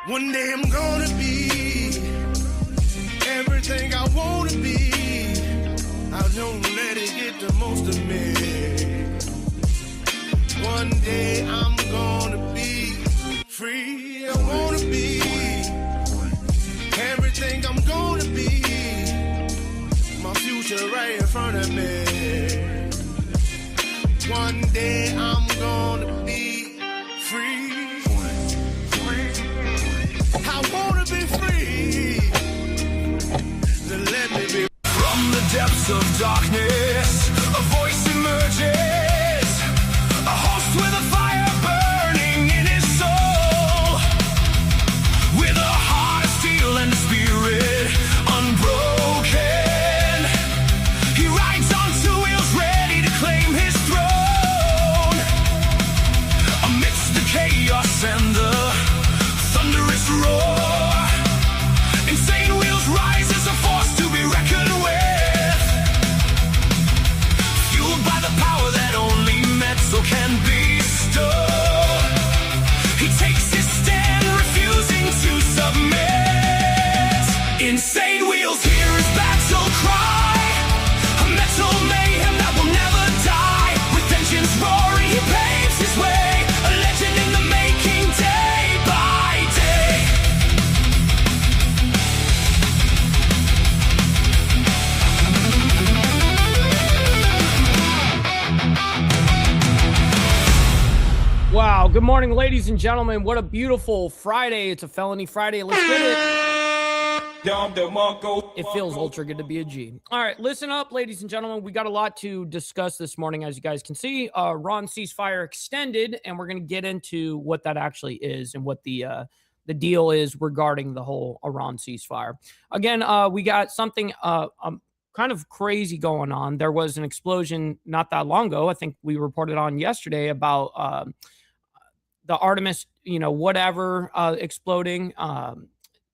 One day I'm gonna be everything I wanna be. I don't let it get the most of me. One day I'm gonna be free. I wanna be everything I'm gonna be. My future right in front of me. One day I'm gonna be free. I wanna be free. Then let me be. From the depths of darkness, a voice emerges. A host with a fire burning in his soul. With a heart of steel and a spirit unbroken. He rides on two wheels ready to claim his throne. Amidst the chaos and the thunderous roar, insane wheels rise as a force to be reckoned with. Fueled by the power that only metal can bestow. He takes his stand, refusing to submit. Insane wheels hear his battle cry. A metal mayhem that will never die. With engines roaring, he paves his way. A legend in the making, day by day. Wow. Good morning, ladies and gentlemen. What a beautiful Friday. It's a Felony Friday. Let's get it. It feels ultra good to be a G. All right, listen up, ladies and gentlemen. We got a lot to discuss this morning, as you guys can see. Iran ceasefire extended, and we're going to get into what that actually is and what the deal is regarding the whole Iran ceasefire. Again, we got something kind of crazy going on. There was an explosion not that long ago. I think we reported on yesterday about the Artemis, whatever, exploding,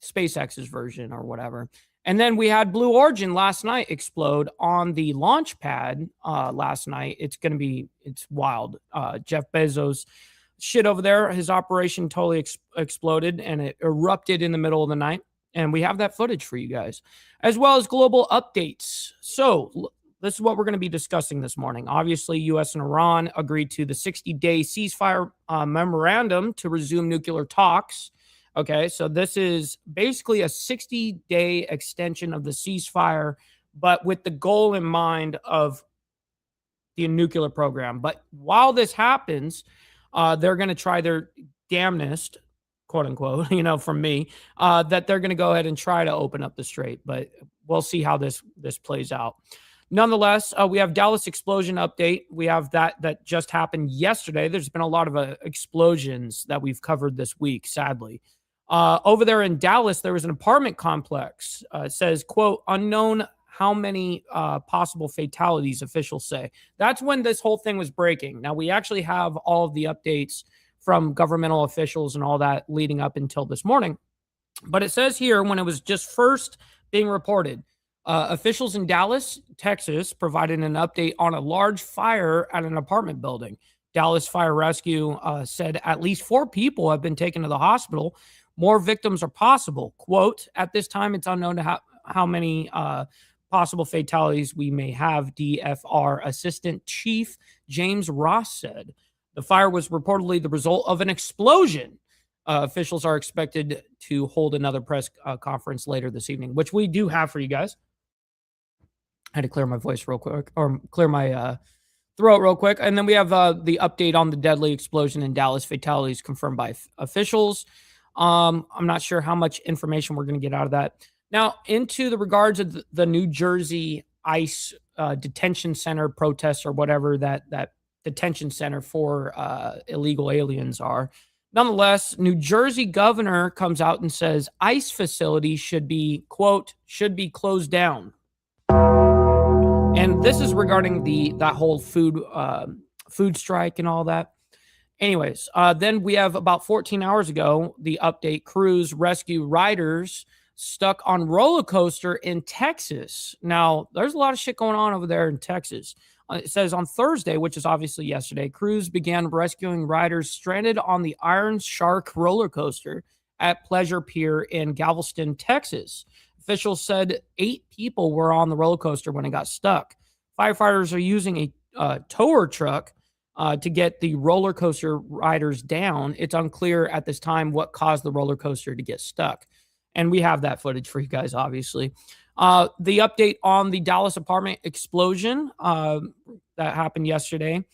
SpaceX's version or whatever. And then we had Blue Origin last night explode on the launch pad last night. It's wild. Jeff Bezos shit over there. His operation totally exploded and it erupted in the middle of the night. And we have that footage for you guys, as well as global updates. So this is what we're going to be discussing this morning. Obviously, U.S. and Iran agreed to the 60-day ceasefire memorandum to resume nuclear talks. Okay, so this is basically a 60-day extension of the ceasefire, but with the goal in mind of the nuclear program. But while this happens, they're going to try their damnedest, quote unquote, from me, that they're going to go ahead and try to open up the strait. But we'll see how this plays out. Nonetheless, we have Dallas explosion update. We have that just happened yesterday. There's been a lot of explosions that we've covered this week, sadly. Over there in Dallas, there was an apartment complex. It says, quote, unknown how many possible fatalities, officials say. That's when this whole thing was breaking. Now, we actually have all of the updates from governmental officials and all that leading up until this morning. But it says here, when it was just first being reported, officials in Dallas, Texas, provided an update on a large fire at an apartment building. Dallas Fire Rescue said at least 4 people have been taken to the hospital. More victims are possible. Quote, at this time, it's unknown to how many possible fatalities we may have, DFR Assistant Chief James Ross said. The fire was reportedly the result of an explosion. Officials are expected to hold another press conference later this evening, which we do have for you guys. I had to clear my voice real quick, or clear my throat real quick. And then we have the update on the deadly explosion in Dallas, fatalities confirmed by officials. I'm not sure how much information we're going to get out of that. Now, into the regards of the New Jersey ICE detention center protests, or whatever that detention center for illegal aliens are. Nonetheless, New Jersey governor comes out and says ICE facilities should be, quote, should be closed down. And this is regarding that whole food strike and all that. Anyways, then we have about 14 hours ago, the update: crews rescue riders stuck on roller coaster in Texas. Now, there's a lot of shit going on over there in Texas. It says on Thursday, which is obviously yesterday, crews began rescuing riders stranded on the Iron Shark roller coaster at Pleasure Pier in Galveston, Texas. Officials said 8 people were on the roller coaster when it got stuck. Firefighters are using a tower truck to get the roller coaster riders down. It's unclear at this time what caused the roller coaster to get stuck. And we have that footage for you guys, obviously. The update on the Dallas apartment explosion that happened yesterday.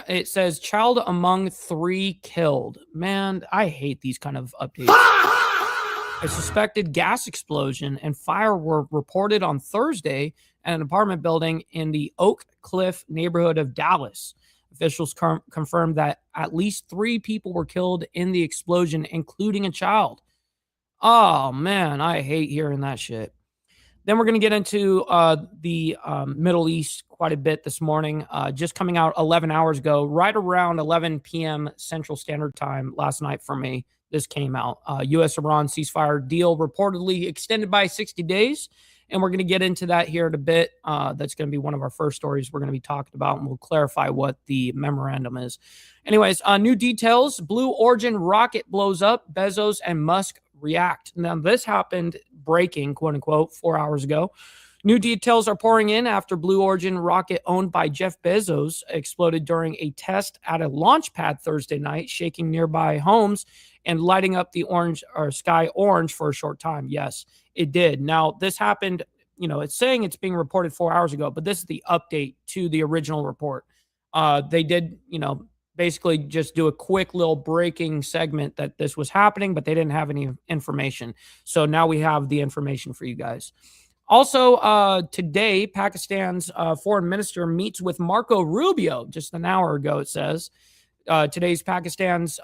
It says child among 3 killed. Man, I hate these kind of updates. A suspected gas explosion and fire were reported on Thursday at an apartment building in the Oak Cliff neighborhood of Dallas. Officials confirmed that at least 3 people were killed in the explosion, including a child. Oh, man, I hate hearing that shit. Then we're going to get into the Middle East quite a bit this morning. Just coming out 11 hours ago, right around 11 p.m. Central Standard Time last night for me, this came out. U.S.-Iran ceasefire deal reportedly extended by 60 days. And we're going to get into that here in a bit. That's going to be one of our first stories we're going to be talking about, and we'll clarify what the memorandum is. Anyways, new details. Blue Origin rocket blows up. Bezos and Musk react. Now, this happened breaking, quote unquote, 4 hours ago. New details are pouring in after Blue Origin rocket owned by Jeff Bezos exploded during a test at a launch pad Thursday night, shaking nearby homes and lighting up the sky orange for a short time. Yes, it did. Now, this happened, it's saying it's being reported 4 hours ago, but this is the update to the original report. They did, basically just do a quick little breaking segment that this was happening, but they didn't have any information. So now we have the information for you guys. Also, today, Pakistan's foreign minister meets with Marco Rubio, just an hour ago, it says. Today's Pakistan's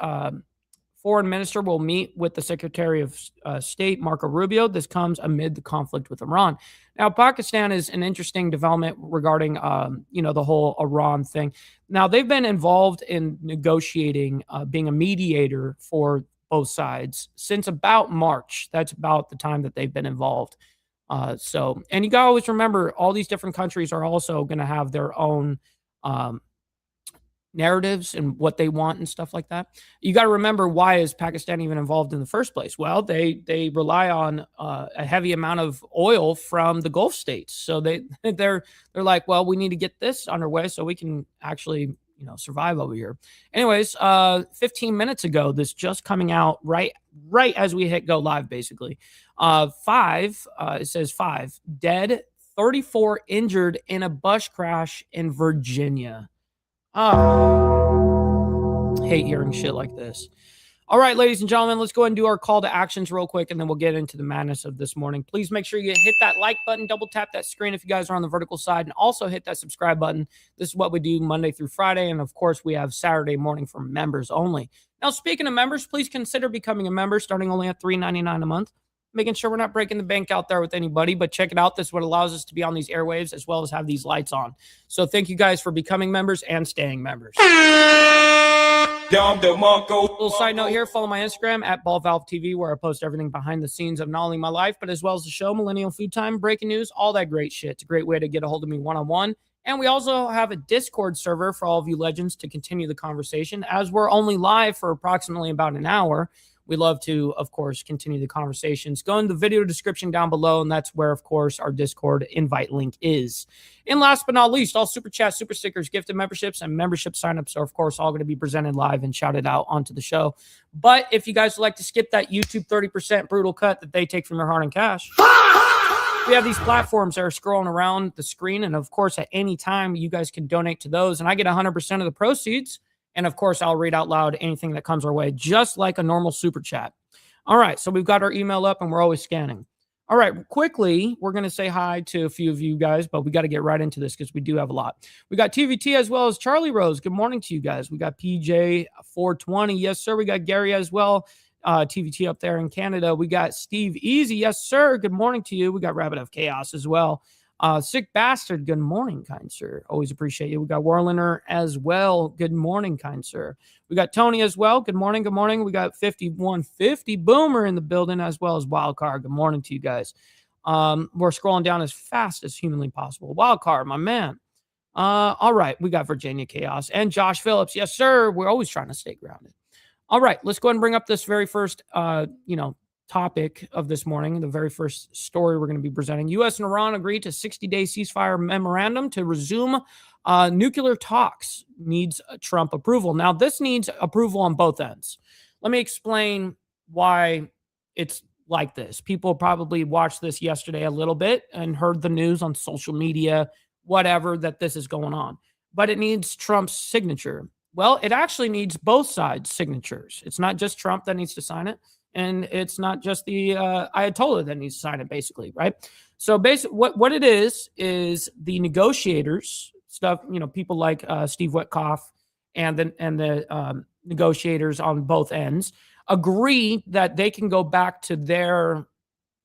foreign minister will meet with the Secretary of State, Marco Rubio. This comes amid the conflict with Iran. Now, Pakistan is an interesting development regarding, the whole Iran thing. Now, they've been involved in negotiating, being a mediator for both sides since about March. That's about the time that they've been involved. And you got to always remember, all these different countries are also going to have their own narratives and what they want and stuff like that. You got to remember, why is Pakistan even involved in the first place? Well, they rely on a heavy amount of oil from the Gulf states. So they're like, well, we need to get this underway so we can actually survive over here. Anyways, 15 minutes ago, this just coming out right as we hit go live, basically. It says 5 dead, 34 injured in a bus crash in Virginia. Hate hearing shit like this. All right, ladies and gentlemen, let's go ahead and do our call to actions real quick, and then we'll get into the madness of this morning. Please make sure you hit that like button, double tap that screen if you guys are on the vertical side, and also hit that subscribe button. This is what we do Monday through Friday, and of course, we have Saturday morning for members only. Now, speaking of members, please consider becoming a member, starting only at $3.99 a month. Making sure we're not breaking the bank out there with anybody, but check it out. This is what allows us to be on these airwaves as well as have these lights on. So thank you guys for becoming members and staying members. Little side note here, follow my Instagram at BallValveTV, where I post everything behind the scenes of not only my life, but as well as the show, Millennial Food Time, breaking news, all that great shit. It's a great way to get a hold of me one-on-one. And we also have a Discord server for all of you legends to continue the conversation. As we're only live for approximately about an hour, we love to, of course, continue the conversations. Go in the video description down below, and that's where, of course, our Discord invite link is. And last but not least, all super chats, super stickers, gifted memberships, and membership signups are, of course, all going to be presented live and shouted out onto the show. But if you guys would like to skip that YouTube 30% brutal cut that they take from your hard and cash, we have these platforms that are scrolling around the screen. And, of course, at any time, you guys can donate to those. And I get 100% of the proceeds. And, of course, I'll read out loud anything that comes our way, just like a normal super chat. All right, so we've got our email up, and we're always scanning. All right, quickly, we're going to say hi to a few of you guys, but we got to get right into this because we do have a lot. We got TVT as well as Charlie Rose. Good morning to you guys. We got PJ420. Yes, sir. We got Gary as well. TVT up there in Canada. We got Steve Easy. Yes, sir. Good morning to you. We got Rabbit of Chaos as well. Sick Bastard, good morning, kind sir. Always appreciate you. We got Warliner as well. Good morning, kind sir. We got Tony as well. Good morning, good morning. We got 5150 Boomer in the building as well as Wildcard. Good morning to you guys. We're scrolling down as fast as humanly possible. Wildcard, my man. All right, we got Virginia Chaos and Josh Phillips. Yes, sir. We're always trying to stay grounded. All right, let's go ahead and bring up this very first, topic of this morning. The very first story we're going to be presenting. U.S. and Iran agreed to 60-day ceasefire memorandum to resume nuclear talks. Needs Trump approval. Now, this needs approval on both ends. Let me explain why it's like this. People probably watched this yesterday a little bit and heard the news on social media, whatever, that this is going on. But it needs Trump's signature. Well, it actually needs both sides' signatures. It's not just Trump that needs to sign it, and it's not just the Ayatollah that needs to sign it, basically, right? So basically, what it is the negotiators, people like Steve Witkoff and the negotiators on both ends agree that they can go back to their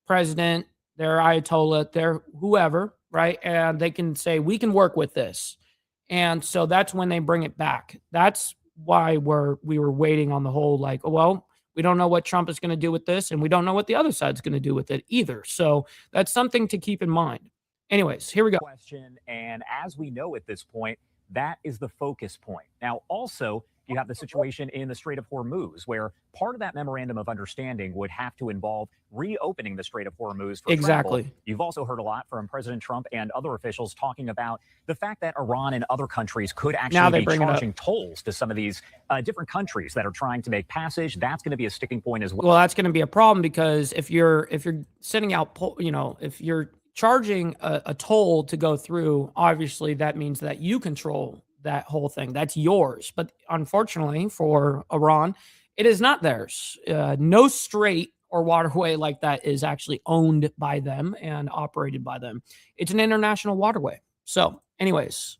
president, their Ayatollah, their whoever, right? And they can say, we can work with this. And so that's when they bring it back. That's why we were waiting on the whole, like, well, we don't know what Trump is going to do with this, and we don't know what the other side's going to do with it either. So that's something to keep in mind. Anyways, here we go. Question, and as we know at this point, that is the focus point. Now, also, you have the situation in the Strait of Hormuz, where part of that memorandum of understanding would have to involve reopening the Strait of Hormuz for exactly. travel. You've also heard a lot from President Trump and other officials talking about the fact that Iran and other countries could actually be charging tolls to some of these different countries that are trying to make passage. That's going to be a sticking point as well. Well, that's going to be a problem, because if you're sending out, if you're charging a toll to go through, obviously that means that you control that whole thing. That's yours. But unfortunately for Iran, it is not theirs. No strait or waterway like that is actually owned by them and operated by them. It's an international waterway. So anyways.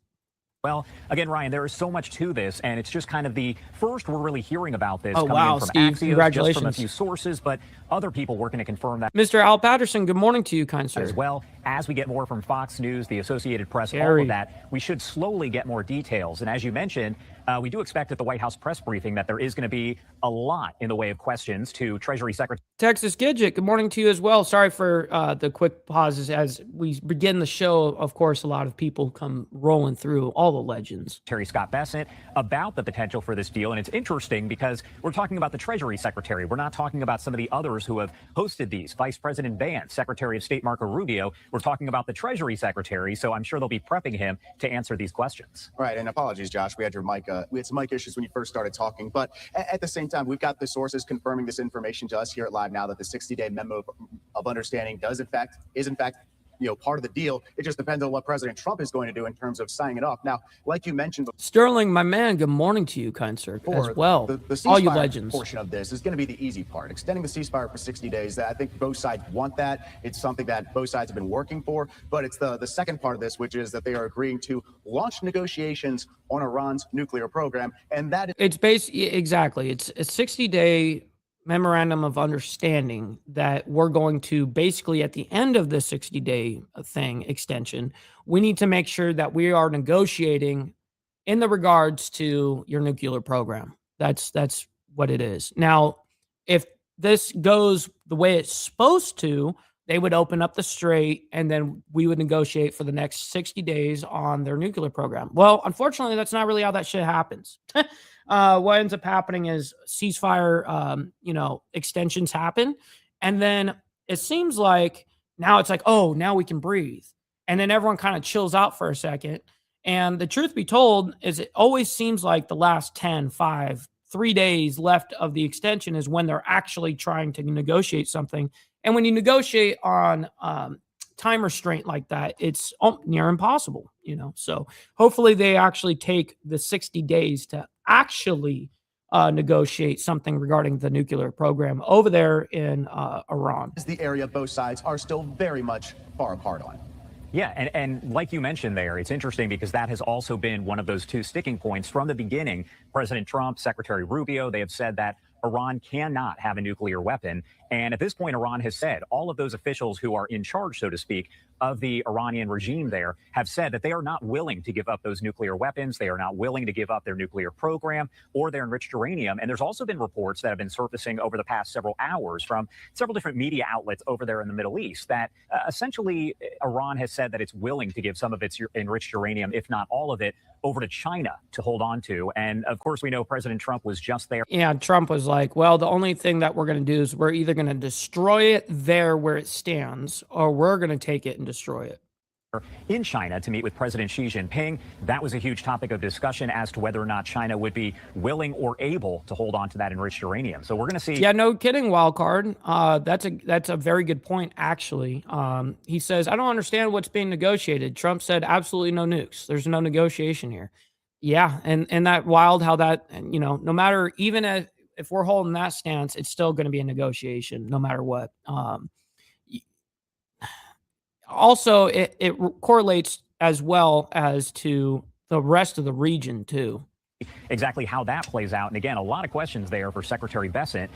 Well, again, Ryan, there is so much to this, and it's just kind of the first we're really hearing about this. Oh, wow, Steve, Axios, congratulations. Just from a few sources, but other people working to confirm that. Mr. Al Patterson, good morning to you, kind sir. As well, as we get more from Fox News, the Associated Press, all of that, we should slowly get more details. And as you mentioned, we do expect at the White House press briefing that there is going to be a lot in the way of questions to Treasury Secretary. Texas Gidget, good morning to you as well. Sorry for the quick pauses as we begin the show. Of course, a lot of people come rolling through, all the legends. Terry Scott Bessent about the potential for this deal. And it's interesting because we're talking about the Treasury Secretary. We're not talking about some of the others who have hosted these. Vice President Vance, Secretary of State Marco Rubio. We're talking about the Treasury Secretary. So I'm sure they'll be prepping him to answer these questions. Right. And apologies, Josh. We had some mic issues when you first started talking. But at the same time, we've got the sources confirming this information to us here at Live Now that the 60-day memo of understanding is in fact part of the deal. It just depends on what President Trump is going to do in terms of signing it off. Now, like you mentioned, Sterling, my man, good morning to you, kind sir, as well. The all you legends. Portion of this is going to be the easy part. Extending the ceasefire for 60 days. I think both sides want that. It's something that both sides have been working for. But it's the second part of this, which is that they are agreeing to launch negotiations on Iran's nuclear program, and that is it's exactly. It's a 60-day memorandum of understanding that we're going to basically at the end of the 60-day thing extension, we need to make sure that we are negotiating in the regards to your nuclear program. That's what it is. Now, if this goes the way it's supposed to, they would open up the strait and then we would negotiate for the next 60 days on their nuclear program. Well, unfortunately, that's not really how that shit happens. What ends up happening is ceasefire, extensions happen. And then it seems like now it's like, oh, now we can breathe. And then everyone kind of chills out for a second. And the truth be told is it always seems like the last 3 days left of the extension is when they're actually trying to negotiate something. And when you negotiate on time restraint like that, it's near impossible, So hopefully they actually take the 60 days to actually negotiate something regarding the nuclear program over there in Iran. Is the area both sides are still very much far apart on. Yeah, and like you mentioned there, it's interesting because that has also been one of those two sticking points from the beginning. President Trump, Secretary Rubio, they have said that Iran cannot have a nuclear weapon. And at this point, Iran has said all of those officials who are in charge, so to speak, of the Iranian regime there have said that they are not willing to give up those nuclear weapons. They are not willing to give up their nuclear program or their enriched uranium. And there's also been reports that have been surfacing over the past several hours from several different media outlets over there in the Middle East that essentially Iran has said that it's willing to give some of its enriched uranium, if not all of it, over to China to hold on to. And of course, we know President Trump was just there. Yeah, Trump was like, well, the only thing that we're going to do is we're either going to destroy it there where it stands, or we're going to take it and destroy it. In China to meet with President Xi Jinping. That was a huge topic of discussion as to whether or not China would be willing or able to hold on to that enriched uranium. So we're going to see. Yeah, no kidding, Wildcard. That's a very good point, actually. He says, I don't understand what's being negotiated. Trump said absolutely no nukes. There's no negotiation here. Yeah, and that wild how that, you know, no matter, even if we're holding that stance, it's still going to be a negotiation no matter what. Also, it correlates as well as to the rest of the region, too. Exactly how that plays out. And again, a lot of questions there for Secretary Bessent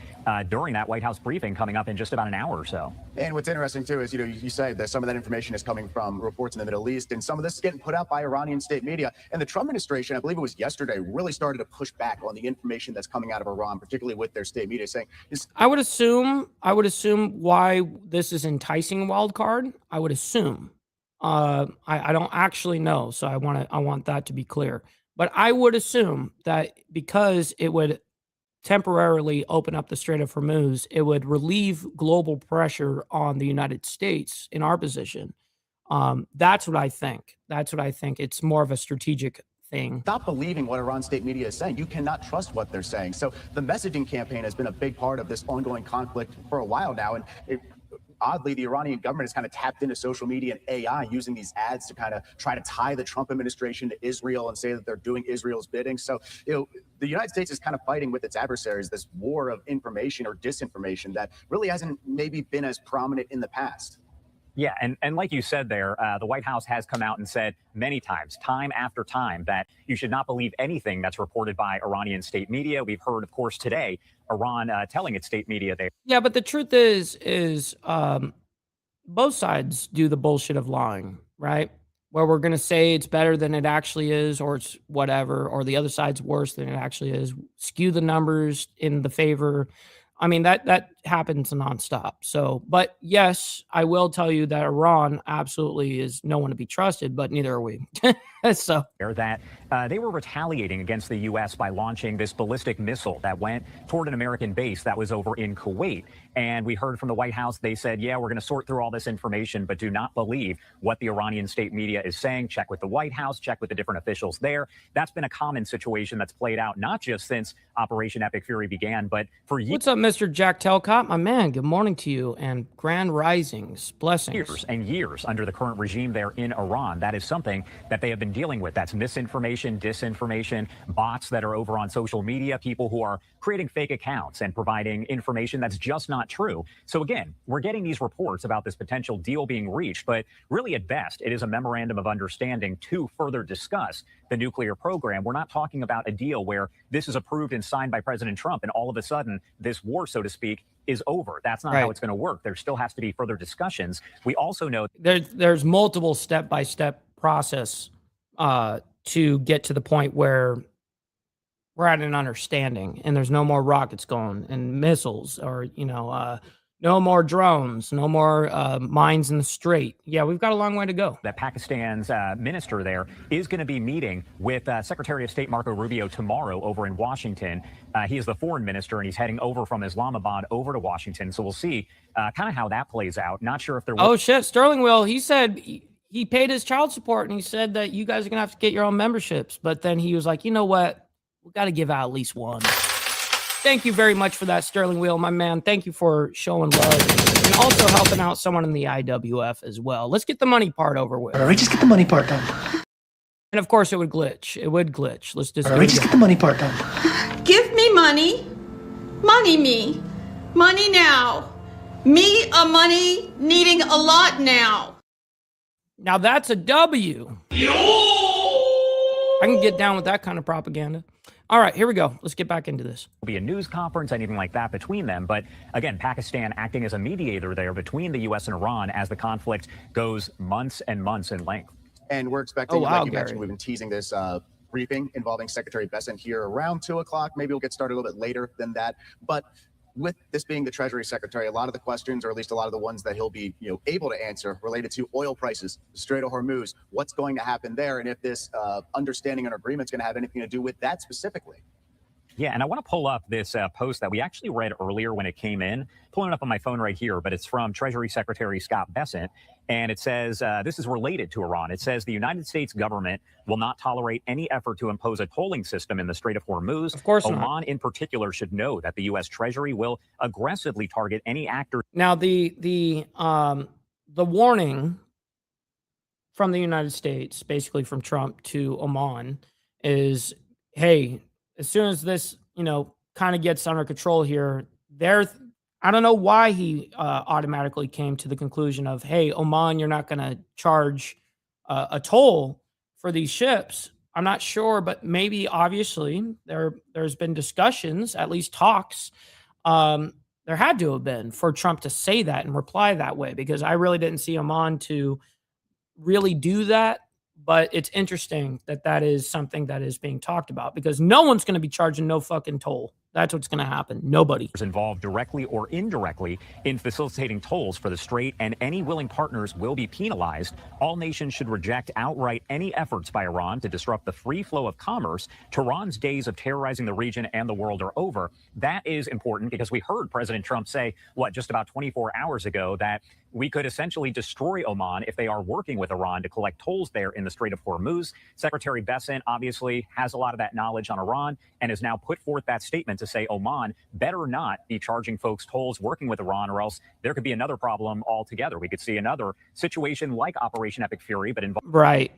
during that White House briefing coming up in just about an hour or so. And what's interesting, too, is, you say that some of that information is coming from reports in the Middle East, and some of this is getting put out by Iranian state media. And the Trump administration, I believe it was yesterday, really started to push back on the information that's coming out of Iran, particularly with their state media saying. I would assume why this is enticing wild card. I would assume. I don't actually know, so I want that to be clear. But I would assume that because it would temporarily open up the Strait of Hormuz, it would relieve global pressure on the United States in our position. That's what I think. It's more of a strategic thing. Stop believing what Iran state media is saying. You cannot trust what they're saying. So the messaging campaign has been a big part of this ongoing conflict for a while now. And oddly, the Iranian government has kind of tapped into social media and AI using these ads to kind of try to tie the Trump administration to Israel and say that they're doing Israel's bidding. So, the United States is kind of fighting with its adversaries, this war of information or disinformation that really hasn't maybe been as prominent in the past. Yeah, and like you said there, the White House has come out and said many times, time after time, that you should not believe anything that's reported by Iranian state media. We've heard, of course, today, Iran telling its state media they. Yeah, but the truth is both sides do the bullshit of lying, right? Where we're going to say it's better than it actually is, or it's whatever, or the other side's worse than it actually is, skew the numbers in the favor. I mean, that happens nonstop. So, but yes, I will tell you that Iran absolutely is no one to be trusted, but neither are we. So that they were retaliating against the U.S. by launching this ballistic missile that went toward an American base that was over in Kuwait. And we heard from the White House, they said, yeah, we're going to sort through all this information, but do not believe what the Iranian state media is saying. Check with the White House, check with the different officials there. That's been a common situation that's played out, not just since Operation Epic Fury began, but for years. What's up, Mr. Jack Telcott? My man, good morning to you and grand risings, blessings. Years and years under the current regime there in Iran. That is something that they have been dealing with. That's misinformation, disinformation, bots that are over on social media, people who are creating fake accounts and providing information that's just not true. So again, we're getting these reports about this potential deal being reached, but really at best, it is a memorandum of understanding to further discuss the nuclear program. We're not talking about a deal where this is approved and signed by President Trump and all of a sudden this war, so to speak, is over. That's not how it's going to work. There still has to be further discussions. We also know there's multiple step-by-step process to get to the point where we're at an understanding and there's no more rockets going and missiles or, no more drones, no more mines in the strait. Yeah, we've got a long way to go. That Pakistan's minister there is going to be meeting with Secretary of State Marco Rubio tomorrow over in Washington. He is the foreign minister, and he's heading over from Islamabad over to Washington. So we'll see kind of how that plays out. Not sure if there. Oh, shit. Sterling will. He said he paid his child support, and he said that you guys are going to have to get your own memberships. But then he was like, you know what? We've got to give out at least one. Thank you very much for that, Sterling Wheel, my man. Thank you for showing love and also helping out someone in the IWF as well. Let's get the money part over with. All right, just get the money part done. And of course, it would glitch. Let's just. All right, just get the money part done. Give me money. Money me. Money now. Me a money needing a lot now. Now that's a W. I can get down with that kind of propaganda. All right, here we go. Let's get back into this. Be a news conference, anything like that between them. But again, Pakistan acting as a mediator there between the U.S. and Iran as the conflict goes months and months in length. And we're expecting, wow, like you Gary. mentioned, we've been teasing this briefing involving Secretary Bessent here around 2 o'clock. Maybe we'll get started a little bit later than that. But with this being the Treasury Secretary, a lot of the questions, or at least a lot of the ones that he'll be able to answer, related to oil prices, the Strait of Hormuz, what's going to happen there, and if this understanding and agreement is going to have anything to do with that specifically. Yeah, and I want to pull up this post that we actually read earlier when it came in. Pulling it up on my phone right here, but it's from Treasury Secretary Scott Bessent, and it says, this is related to Iran. It says the United States government will not tolerate any effort to impose a tolling system in the Strait of Hormuz. Of course not. Oman in particular should know that the U.S. Treasury will aggressively target any actor. Now, the warning from the United States, basically from Trump to Oman, is, hey, as soon as this, kind of gets under control here, I don't know why he automatically came to the conclusion of, hey, Oman, you're not going to charge a toll for these ships. I'm not sure, but maybe obviously there's been discussions, at least talks. There had to have been for Trump to say that and reply that way, because I really didn't see Oman to really do that. But it's interesting that that is something that is being talked about, because no one's going to be charging no fucking toll. That's what's going to happen. Nobody is involved directly or indirectly in facilitating tolls for the strait, and any willing partners will be penalized. All nations should reject outright any efforts by Iran to disrupt the free flow of commerce. Tehran's days of terrorizing the region and the world are over. That is important because we heard President Trump say, just about 24 hours ago, that we could essentially destroy Oman if they are working with Iran to collect tolls there in the Strait of Hormuz. Secretary Bessent obviously has a lot of that knowledge on Iran and has now put forth that statement to say Oman better not be charging folks tolls working with Iran, or else there could be another problem altogether. We could see another situation like Operation Epic Fury, but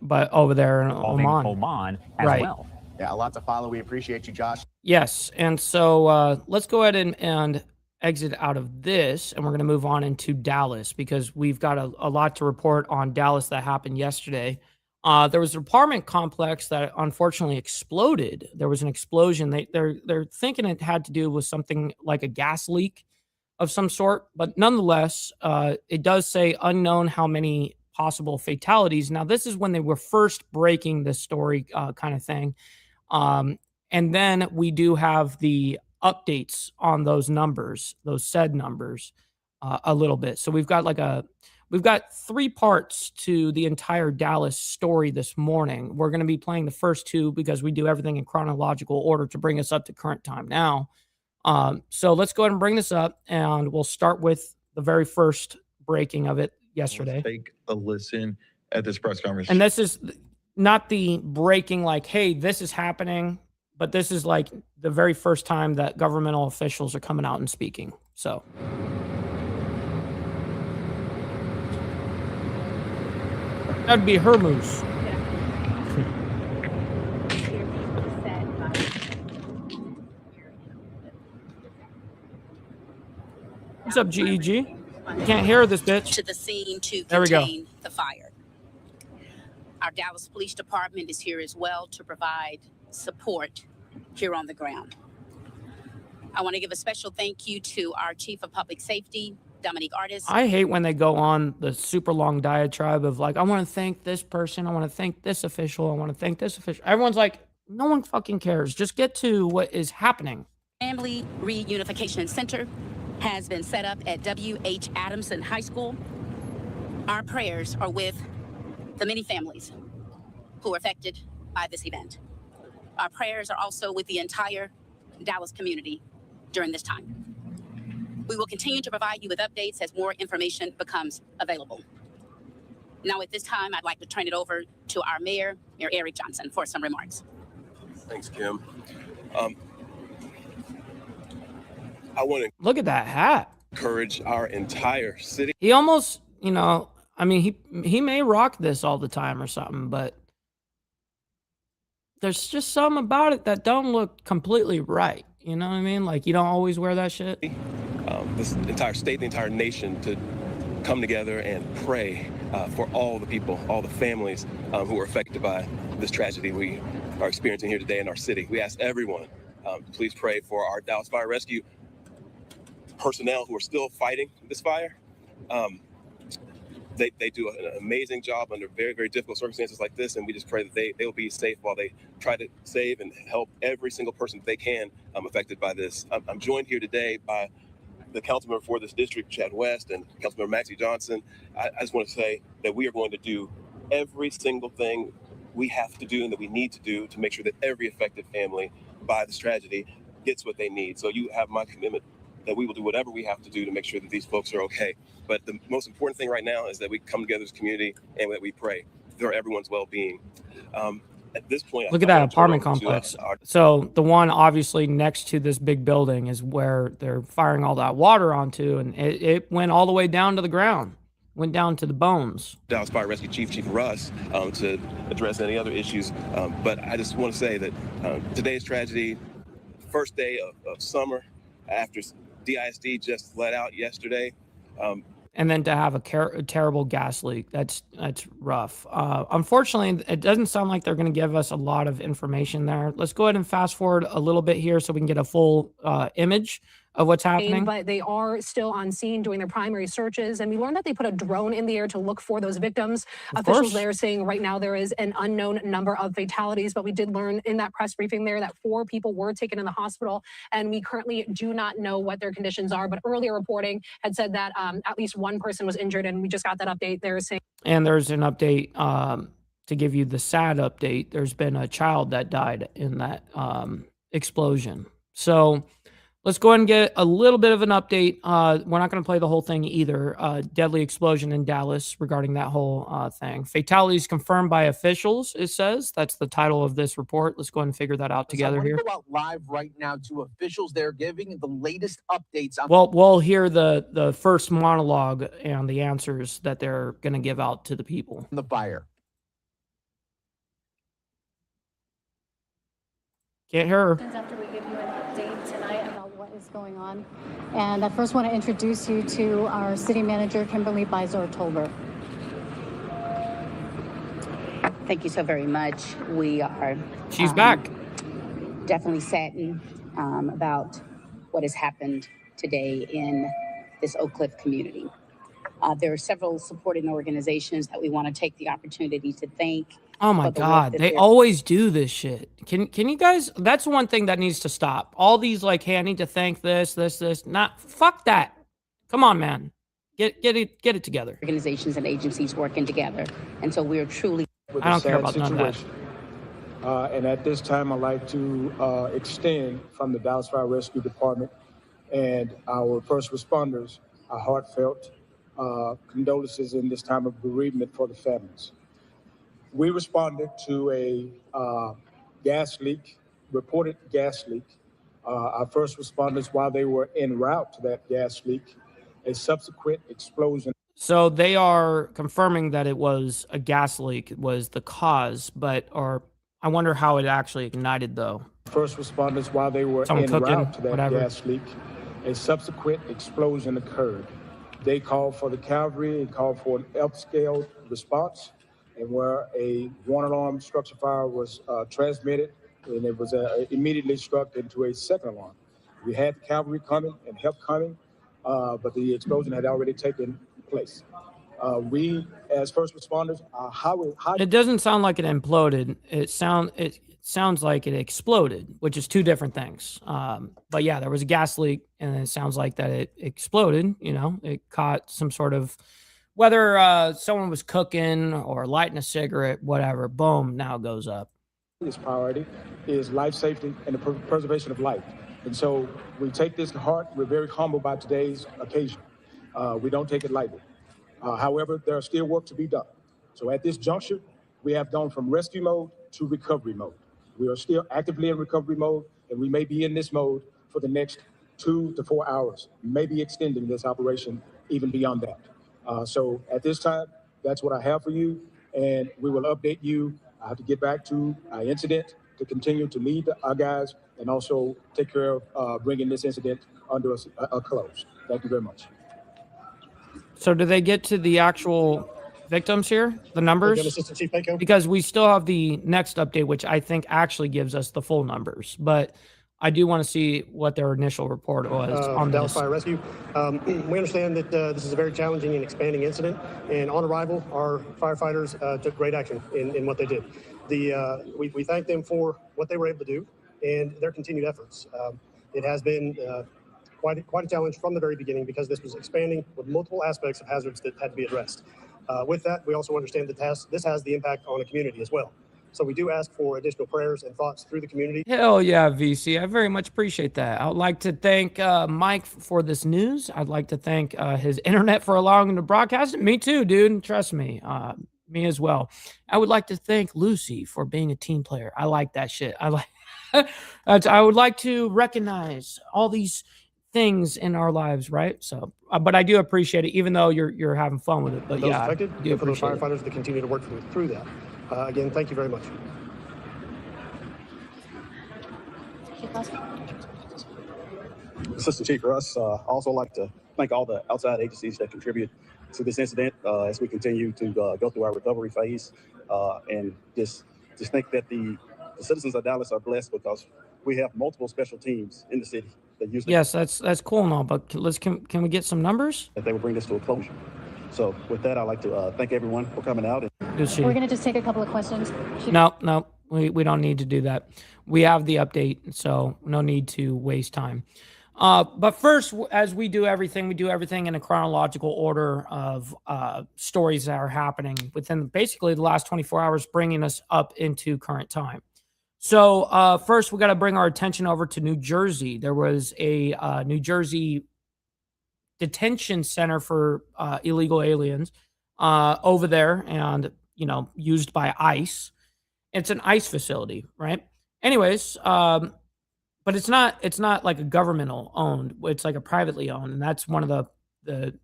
but over there in Oman as well. Yeah, a lot to follow. We appreciate you, Josh. Yes, and so let's go ahead and exit out of this, and we're going to move on into Dallas, because we've got a lot to report on Dallas that happened yesterday. There was an apartment complex that unfortunately exploded. There was an explosion. They're thinking it had to do with something like a gas leak of some sort, but nonetheless, it does say unknown how many possible fatalities. Now, this is when they were first breaking the story kind of thing. And then we do have the updates on those numbers, those said numbers, a little bit. So we've got 3 parts to the entire Dallas story this morning. We're going to be playing the first 2 because we do everything in chronological order to bring us up to current time now. So let's go ahead and bring this up, and we'll start with the very first breaking of it yesterday. Let's take a listen at this press conference. And this is not the breaking like, hey, this is happening, but this is like the very first time that governmental officials are coming out and speaking. So that'd be Hormuz. What's up, GEG? You can't hear this bitch. To the scene to There we go. contain the fire. Our Dallas Police Department is here as well to provide support here on the ground. I want to give a special thank you to our Chief of Public Safety, Dominique Artis. I hate when they go on the super long diatribe of like, I want to thank this person, I want to thank this official, I want to thank this official. Everyone's like, no one fucking cares. Just get to what is happening. Family Reunification Center has been set up at W.H. Adamson High School. Our prayers are with the many families who are affected by this event. Our prayers are also with the entire Dallas community during this time. We will continue to provide you with updates as more information becomes available. Now at this time, I'd like to turn it over to our Mayor Eric Johnson, for some remarks. Thanks, Kim. I want to Look at that hat. encourage our entire city. He almost, I mean, he may rock this all the time or something, but there's just something about it that don't look completely right. You know what I mean? Like, you don't always wear that shit. This entire state, the entire nation, to come together and pray for all the people, all the families who are affected by this tragedy. We are experiencing here today in our city. We ask everyone, please pray for our Dallas Fire Rescue personnel who are still fighting this fire. They do an amazing job under very, very difficult circumstances like this, and we just pray that they will be safe while they try to save and help every single person that they can affected by this. I'm joined here today by the councilmember for this district, Chad West, and Councilmember Maxie Johnson. I just want to say that we are going to do every single thing we have to do and that we need to do to make sure that every affected family by this tragedy gets what they need. So you have my commitment that we will do whatever we have to do to make sure that these folks are okay. But the most important thing right now is that we come together as a community and that we pray for everyone's well-being. At this point, Look at that apartment complex. So the one obviously next to this big building is where they're firing all that water onto, and it went all the way down to the ground, went down to the bones. Dallas Fire Rescue Chief Russ to address any other issues. But I just want to say that today's tragedy, first day of summer after DISD just let out yesterday. And then to have a terrible gas leak, that's rough. Unfortunately, it doesn't sound like they're going to give us a lot of information there. Let's go ahead and fast forward a little bit here so we can get a full image of what's happening. But they are still on scene doing their primary searches, and we learned that they put a drone in the air to look for those victims. Officials there saying right now there is an unknown number of fatalities, but we did learn in that press briefing there that 4 people were taken in the hospital, and we currently do not know what their conditions are. But earlier reporting had said that at least 1 person was injured, and we just got that update there saying. And there's an update to give you the sad update. There's been a child that died in that explosion. So let's go ahead and get a little bit of an update. We're not going to play the whole thing either. Deadly explosion in Dallas regarding that whole thing. Fatalities confirmed by officials, it says. That's the title of this report. Let's go ahead and figure that out together here. Go out live right now to officials. They're giving the latest updates. Well, we'll hear the first monologue and the answers that they're going to give out to the people. The fire. Can't hear her. After we give you an update tonight about what is going on. And I first want to introduce you to our city manager, Kimberly Bizor-Tolbert. Thank you so very much. We are She's back. Definitely saddened about what has happened today in this Oak Cliff community. There are several supporting organizations that we want to take the opportunity to thank. Oh my God, they always do this shit. Can you guys, that's one thing that needs to stop. All these like, hey, I need to thank this. Not, fuck that. Come on, man. Get it together. Organizations and agencies working together. And so we are truly. I don't care about none of that. And at this time, I'd like to extend from the Dallas Fire Rescue Department and our first responders our heartfelt condolences in this time of bereavement for the families. We responded to a gas leak, reported gas leak. Our first responders, while they were en route to that gas leak, a subsequent explosion. So they are confirming that it was a gas leak was the cause, or I wonder how it actually ignited though. First responders, while they were en route to that gas leak, a subsequent explosion occurred. They called for the cavalry and called for an upscale response. And where a 1-alarm structure fire was transmitted, and it was immediately struck into a second alarm. We had the cavalry coming and help coming, but the explosion had already taken place. We, as first responders, it doesn't sound like it imploded. It sounds like it exploded, which is 2 different things. But yeah, there was a gas leak, and it sounds like that it exploded. You know, it caught some sort of. Whether someone was cooking or lighting a cigarette, whatever, boom, now it goes up. This priority is life safety and the preservation of life. And so we take this to heart. We're very humbled by today's occasion. We don't take it lightly. However, there is still work to be done. So at this juncture, we have gone from rescue mode to recovery mode. We are still actively in recovery mode, and we may be in this mode for the next 2 to 4 hours, maybe extending this operation even beyond that. So at this time, that's what I have for you, and we will update you. I have to get back to our incident to continue to lead our guys and also take care of bringing this incident under a close. Thank you very much. So do they get to the actual victims here, the numbers, Assistant Chief Payco. because we still have the next update, which I think actually gives us the full numbers. But I do want to see what their initial report was on Dallas this. Fire Rescue. We understand that this is a very challenging and expanding incident, and on arrival, our firefighters took great action in what they did. We thank them for what they were able to do and their continued efforts. It has been quite a challenge from the very beginning because this was expanding with multiple aspects of hazards that had to be addressed. With that, we also understand that this has the impact on the community as well. So we do ask for additional prayers and thoughts through the community. Hell yeah, VC. I very much appreciate that. I would like to thank Mike for this news. I'd like to thank his internet for allowing him to broadcast it. Me too, dude. Trust me. Me as well. I would like to thank Lucy for being a team player. I like that shit. I would like to recognize all these things in our lives, right? So, but I do appreciate it, even though you're having fun with it. But those yeah, affected, I do and for those appreciate it. firefighters that continue to work through that. Again, thank you very much. Assistant Chief Russ, also like to thank all the outside agencies that contribute to this incident as we continue to go through our recovery phase, and just think that the citizens of Dallas are blessed because we have multiple special teams in the city that usually. Yes, that's cool and all, but can we get some numbers? That they will bring this to a closure. So with that, I'd like to thank everyone for coming out. We're going to just take a couple of questions. No, we don't need to do that. We have the update, so no need to waste time. But first, as we do everything in a chronological order of stories that are happening within basically the last 24 hours, bringing us up into current time. So first, we got to bring our attention over to New Jersey. There was a New Jersey detention center for illegal aliens over there, and used by ICE. It's an ICE facility, right? Anyways, but it's not like a governmental owned. It's like a privately owned, and that's one of the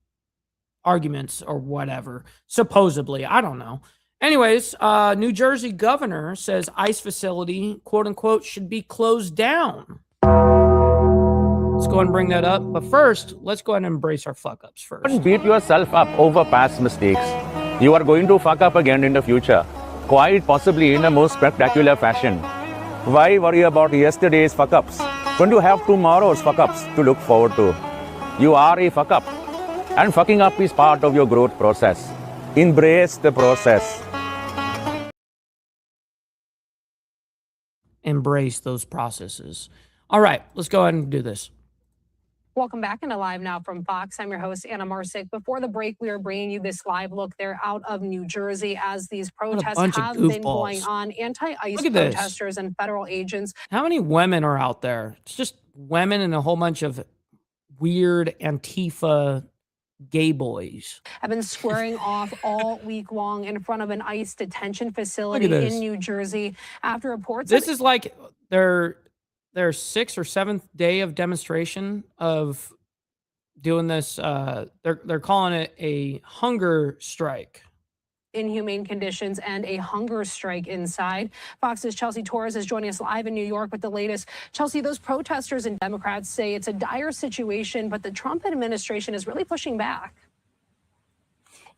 arguments or whatever. Supposedly, I don't know. Anyways, New Jersey governor says ICE facility, quote unquote, should be closed down. Let's go ahead and bring that up. But first, let's go ahead and embrace our fuck ups first. Don't beat yourself up over past mistakes. You are going to fuck up again in the future, quite possibly in a most spectacular fashion. Why worry about yesterday's fuck ups when you have tomorrow's fuck ups to look forward to? You are a fuck up, and fucking up is part of your growth process. Embrace the process. Embrace those processes. All right, let's go ahead and do this. Welcome back into Live Now from Fox. I'm your host, Anna Marsick. Before the break, we are bringing you this live look. They're out of New Jersey as these protests have been going on. Anti-ICE protesters and federal agents. How many women are out there? It's just women and a whole bunch of weird Antifa gay boys have been squaring off all week long in front of an ICE detention facility in New Jersey after reports. This is like their 6th or 7th day of demonstration of doing this. They're calling it a hunger strike. Inhumane conditions and a hunger strike inside. Fox's Chelsea Torres is joining us live in New York with the latest. Chelsea, those protesters and Democrats say it's a dire situation, but the Trump administration is really pushing back.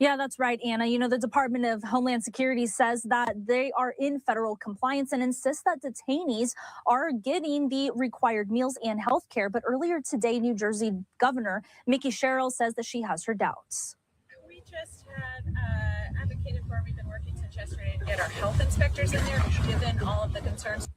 Yeah, that's right, Anna. You know, the Department of Homeland Security says that they are in federal compliance and insists that detainees are getting the required meals and health care. But earlier today, New Jersey Governor Mickey Sherrill says that she has her doubts. We just had advocated for, we've been working since yesterday to get our health inspectors in there, given all of the concerns.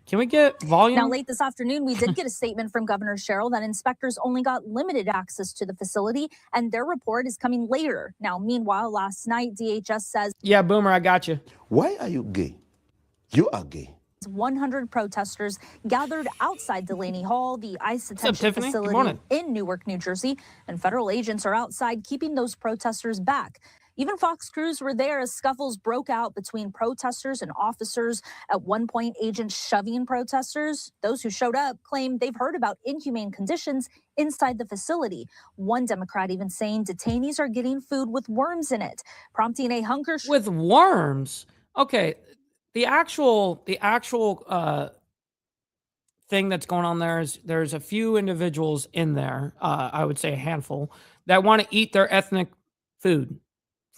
Can we get volume? Now, late this afternoon, we did get a statement from Governor Sherrill that inspectors only got limited access to the facility, and their report is coming later. Now, meanwhile, last night, DHS says... Yeah, Boomer, I got you. Why are you gay? You are gay. 100 protesters gathered outside Delaney Hall, the ICE detention facility in Newark, New Jersey, and federal agents are outside keeping those protesters back. Even Fox crews were there as scuffles broke out between protesters and officers. At one point, agents shoving protesters. Those who showed up claimed they've heard about inhumane conditions inside the facility. One Democrat even saying detainees are getting food with worms in it, prompting a hunger strike. With worms? Okay, the actual thing that's going on there is there's a few individuals in there, I would say a handful, that want to eat their ethnic food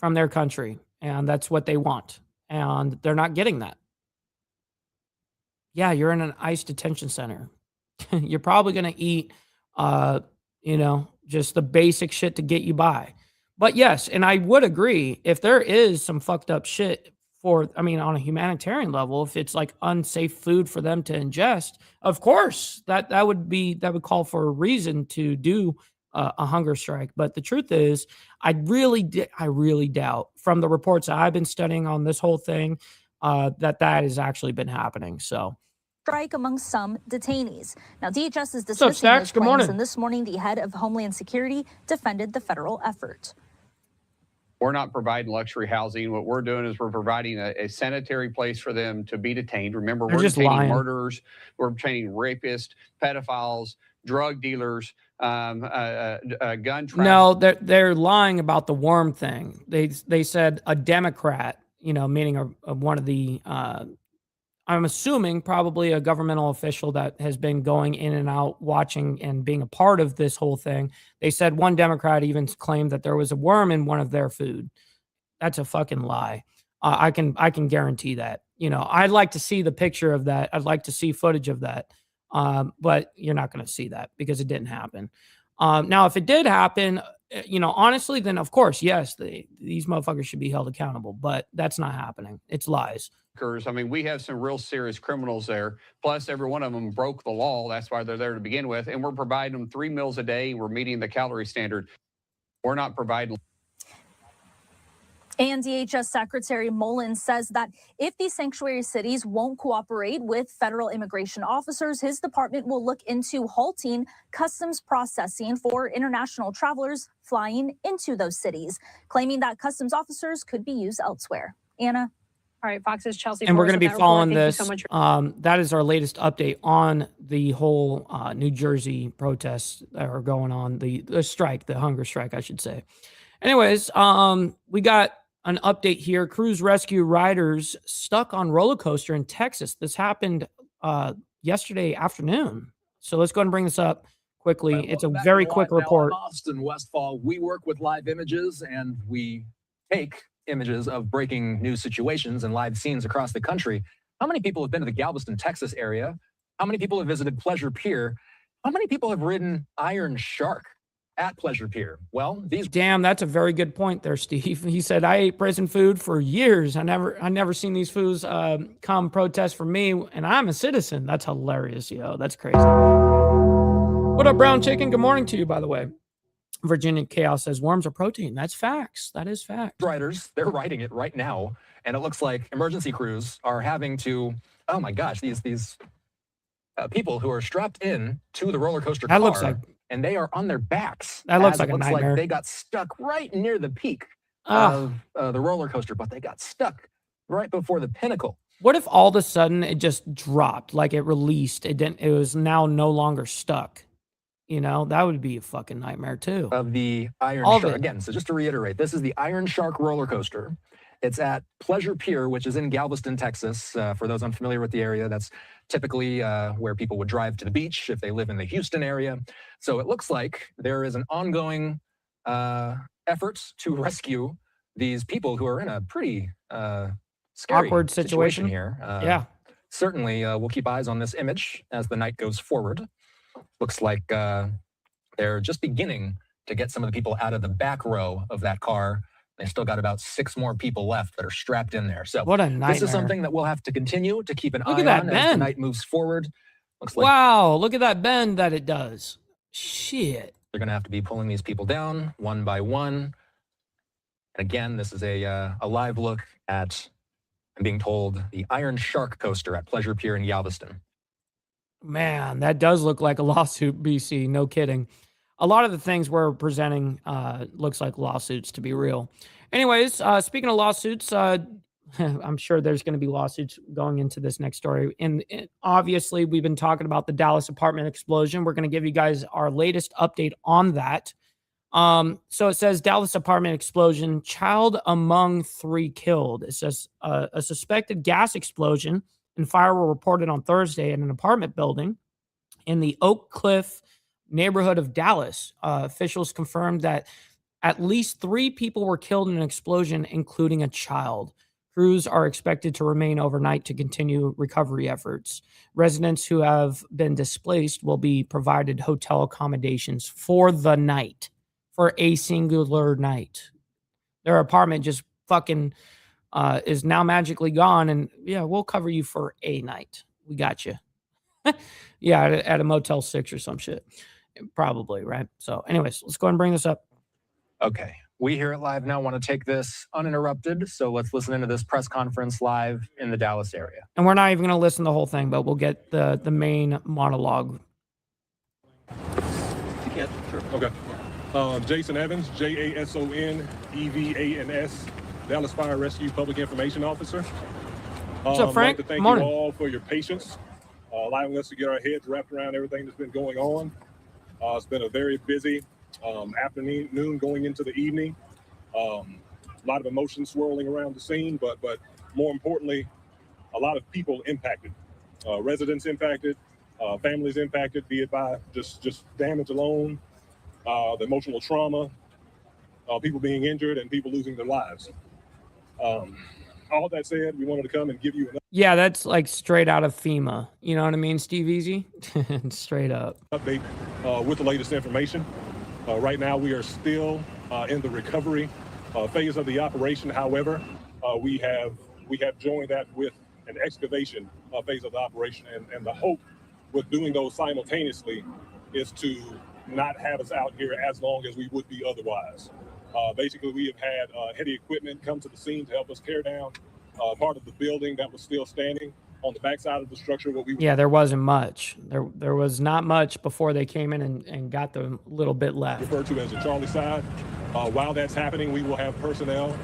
from their country, and that's what they want, and they're not getting that. Yeah, you're in an ICE detention center. You're probably going to eat, just the basic shit to get you by. But yes, and I would agree, if there is some fucked up shit on a humanitarian level, if it's like unsafe food for them to ingest, of course, that would call for a reason to do a hunger strike. But the truth is, I really doubt, from the reports that I've been studying on this whole thing, that has actually been happening. So. Strike among some detainees. Now, DHS is dismissing those claims, and this morning, the head of Homeland Security defended the federal effort. We're not providing luxury housing. What we're doing is we're providing a sanitary place for them to be detained. Remember, we're detaining murderers, we're detaining rapists, pedophiles, drug dealers, gun traffickers. No, they're lying about the worm thing. They said a Democrat, meaning one of the. I'm assuming probably a governmental official that has been going in and out, watching and being a part of this whole thing. They said one Democrat even claimed that there was a worm in one of their food. That's a fucking lie. I can guarantee that. I'd like to see the picture of that. I'd like to see footage of that. But you're not going to see that because it didn't happen. Now, if it did happen, honestly, then of course, yes, these motherfuckers should be held accountable. But that's not happening. It's lies. I mean, we have some real serious criminals there. Plus, every one of them broke the law. That's why they're there to begin with. And we're providing them 3 meals a day. We're meeting the calorie standard. We're not providing. And DHS Secretary Mullins says that if these sanctuary cities won't cooperate with federal immigration officers, his department will look into halting customs processing for international travelers flying into those cities, claiming that customs officers could be used elsewhere. Anna? All right, Fox's Chelsea. And we're going to be following this. So much that is our latest update on the whole New Jersey protests that are going on, the strike, the hunger strike, I should say. Anyways, we got an update here. Cruise rescue riders stuck on roller coaster in Texas. This happened yesterday afternoon. So let's go ahead and bring this up quickly. It's a very quick report. Austin, Westfall, we work with live images and we take images of breaking news situations and live scenes across the country. How many people have been to the Galveston, Texas area? How many people have visited Pleasure Pier? How many people have ridden Iron Shark at Pleasure Pier? Well, Damn, that's a very good point there, Steve. He said, I ate prison food for years. I never seen these fools come protest for me, and I'm a citizen. That's hilarious, yo. That's crazy. What up, Brown Chicken? Good morning to you, by the way. Virginia Chaos says worms are protein. That's facts. That is fact. Riders, they're writing it right now, and it looks like emergency crews are having to, oh my gosh, these people who are strapped in to the roller coaster car, looks like, and they are on their backs. That looks like a nightmare. Like they got stuck right near the peak of the roller coaster, but they got stuck right before the pinnacle. What if all of a sudden it just dropped, like it released? It was now no longer stuck. That would be a fucking nightmare too. Of the Iron Shark. Again, so just to reiterate, this is the Iron Shark roller coaster. It's at Pleasure Pier, which is in Galveston, Texas. For those unfamiliar with the area, that's typically where people would drive to the beach if they live in the Houston area. So it looks like there is an ongoing effort to rescue these people who are in a pretty scary awkward situation here. Yeah. Certainly, we'll keep eyes on this image as the night goes forward. Looks like they're just beginning to get some of the people out of the back row of that car. They still got about 6 more people left that are strapped in there. So what a nightmare. This is something that we'll have to continue to keep an eye on as the night moves forward. Looks like wow, look at that bend that it does. Shit. They're going to have to be pulling these people down one by one. And again, this is a live look at, I'm being told, the Iron Shark coaster at Pleasure Pier in Galveston. Man, that does look like a lawsuit, BC. No kidding. A lot of the things we're presenting looks like lawsuits, to be real. Anyways, speaking of lawsuits, I'm sure there's going to be lawsuits going into this next story. And obviously, we've been talking about the Dallas apartment explosion. We're going to give you guys our latest update on that. So it says Dallas apartment explosion, child among 3 killed. It says a suspected gas explosion and fire were reported on Thursday in an apartment building in the Oak Cliff neighborhood of Dallas. Officials confirmed that At least 3 people were killed in an explosion, including a child. Crews are expected to remain overnight to continue recovery efforts. Residents who have been displaced will be provided hotel accommodations for the night, for a singular night. Their apartment just fucking is now magically gone, and yeah, we'll cover you for a night. We got you. Yeah, at a Motel 6 or some shit. Probably, right? So anyways, let's go ahead and bring this up. Okay. We here at Live Now want to take this uninterrupted, so let's listen into this press conference live in the Dallas area. And we're not even going to listen to the whole thing, but we'll get the main monologue. Yeah, sure. Okay. Jason Evans, JASONEVANS, Dallas Fire Rescue Public Information Officer. What's up, Frank? I'd like to thank you all for your patience, allowing us to get our heads wrapped around everything that's been going on. It's been a very busy afternoon going into the evening. A lot of emotions swirling around the scene, but more importantly, a lot of people impacted, residents impacted, families impacted, be it by just damage alone, the emotional trauma, people being injured, and people losing their lives. All that said, we wanted to come and give you Yeah, that's like straight out of FEMA. You know what I mean, Steve Easy? Straight up. Update with the latest information. Right now, we are still in the recovery phase of the operation. However, we have joined that with an excavation phase of the operation, and the hope with doing those simultaneously is to not have us out here as long as we would be otherwise. Basically, we have had heavy equipment come to the scene to help us tear down part of the building that was still standing on the backside of the structure. Yeah, there wasn't much. There was not much before they came in and got the little bit left. Referred to as the Charlie side. While that's happening, we will have personnel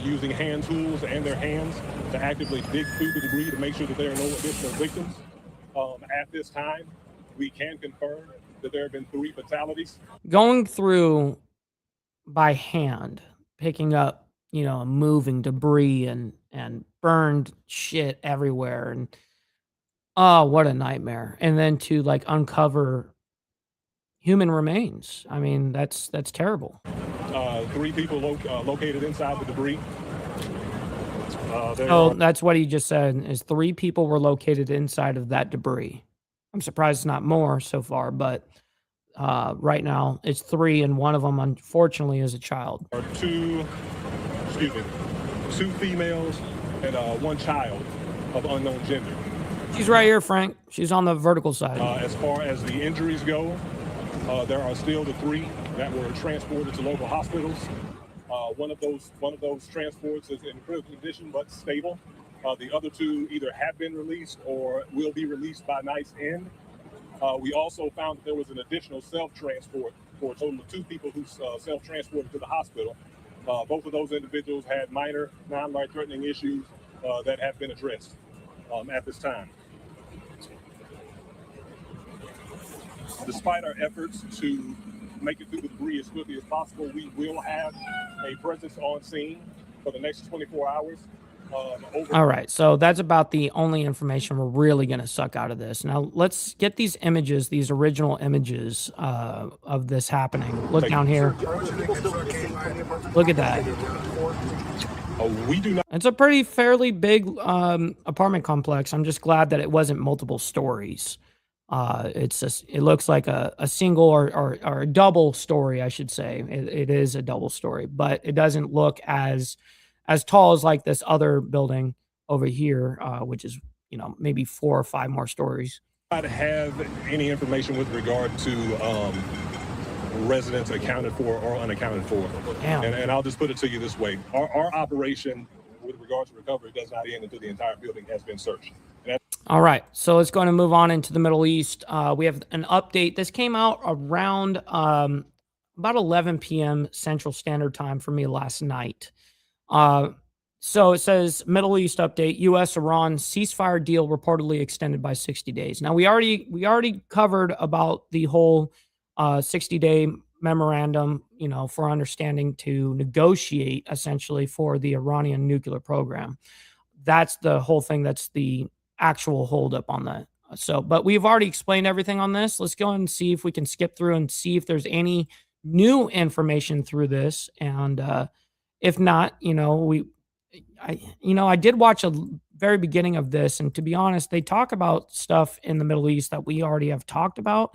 using hand tools and their hands to actively dig through the debris to make sure that there are no additional victims. At this time, we can confirm that there have been 3 fatalities. Going through by hand, picking up, moving debris and burned shit everywhere, and oh, what a nightmare. And then to like uncover human remains. I mean, that's terrible. 3 people located inside the debris. That's what he just said, is 3 people were located inside of that debris. I'm surprised it's not more so far, but right now it's 3, and one of them unfortunately is a child. 2 females and 1 child of unknown gender. She's right here, Frank. She's on the vertical side. As far as the injuries go, there are still the 3 that were transported to local hospitals. One of those transports is in critical condition but stable. The other 2 either have been released or will be released by night's end. We also found that there was an additional self-transport for a total of 2 people who self-transported to the hospital. Both of those individuals had minor non-life-threatening issues that have been addressed at this time. Despite our efforts to make it through the debris as quickly as possible, we will have a presence on scene for the next 24 hours. All right, so that's about the only information we're really going to suck out of this. Now, let's get these images, these original images of this happening. Look down here. Look at that. We do not. It's a pretty fairly big apartment complex. I'm just glad that it wasn't multiple stories. It looks like a single or a double story, I should say. It is a double story, but it doesn't look as tall as like this other building over here, which is, maybe 4 or 5 more stories. I don't have any information with regard to residents accounted for or unaccounted for. And I'll just put it to you this way. Our operation with regard to recovery does not end until the entire building has been searched. All right, so let's go and move on into the Middle East. We have an update. This came out around about 11 p.m. Central Standard Time for me last night. So it says Middle East update: U.S.-Iran ceasefire deal reportedly extended by 60 days. Now we already covered about the whole 60-day memorandum, for understanding to negotiate essentially for the Iranian nuclear program. That's the whole thing. That's the actual holdup on that. So, but we've already explained everything on this. Let's go and see if we can skip through and see if there's any new information through this. And if not, I did watch a very beginning of this, and to be honest, they talk about stuff in the Middle East that we already have talked about.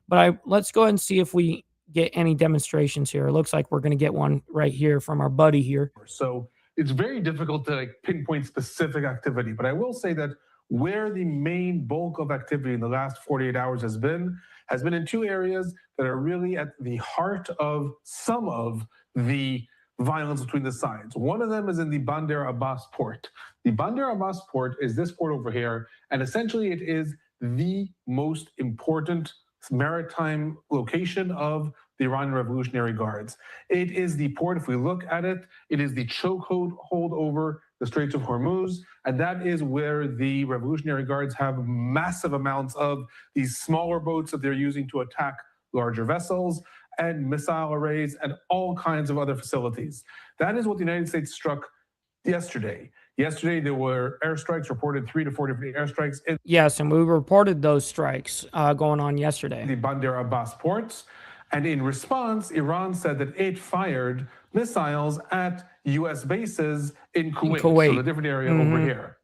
But let's go ahead and see if we get any demonstrations here. It looks like we're going to get one right here from our buddy here. So it's very difficult to pinpoint specific activity, but I will say that where the main bulk of activity in the last 48 hours has been in two areas that are really at the heart of some of the violence between the sides. One of them is in the Bandar Abbas port. The Bandar Abbas port is this port over here, and essentially it is the most important maritime location of the Iranian Revolutionary Guards. It is the port, if we look at it, it is the chokehold over the Straits of Hormuz, and that is where the Revolutionary Guards have massive amounts of these smaller boats that they're using to attack larger vessels and missile arrays and all kinds of other facilities. That is what the United States struck yesterday. Yesterday, there were airstrikes reported, 3 to 4 different airstrikes. Yes, and we reported those strikes going on yesterday. The Bandar Abbas ports. And in response, Iran said that it fired missiles at U.S. bases in Kuwait. So the different area over here.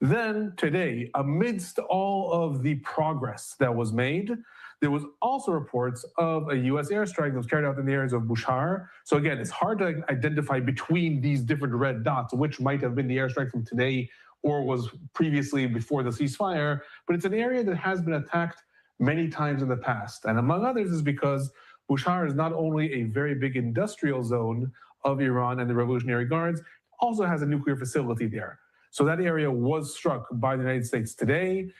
Then today, amidst all of the progress that was made, there was also reports of a U.S. airstrike that was carried out in the areas of Bushehr. So again, it's hard to identify between these different red dots, which might have been the airstrike from today or was previously before the ceasefire. But it's an area that has been attacked many times in the past. And among others is because Bushehr is not only a very big industrial zone of Iran and the Revolutionary Guards, also has a nuclear facility there. So that area was struck by the United States today.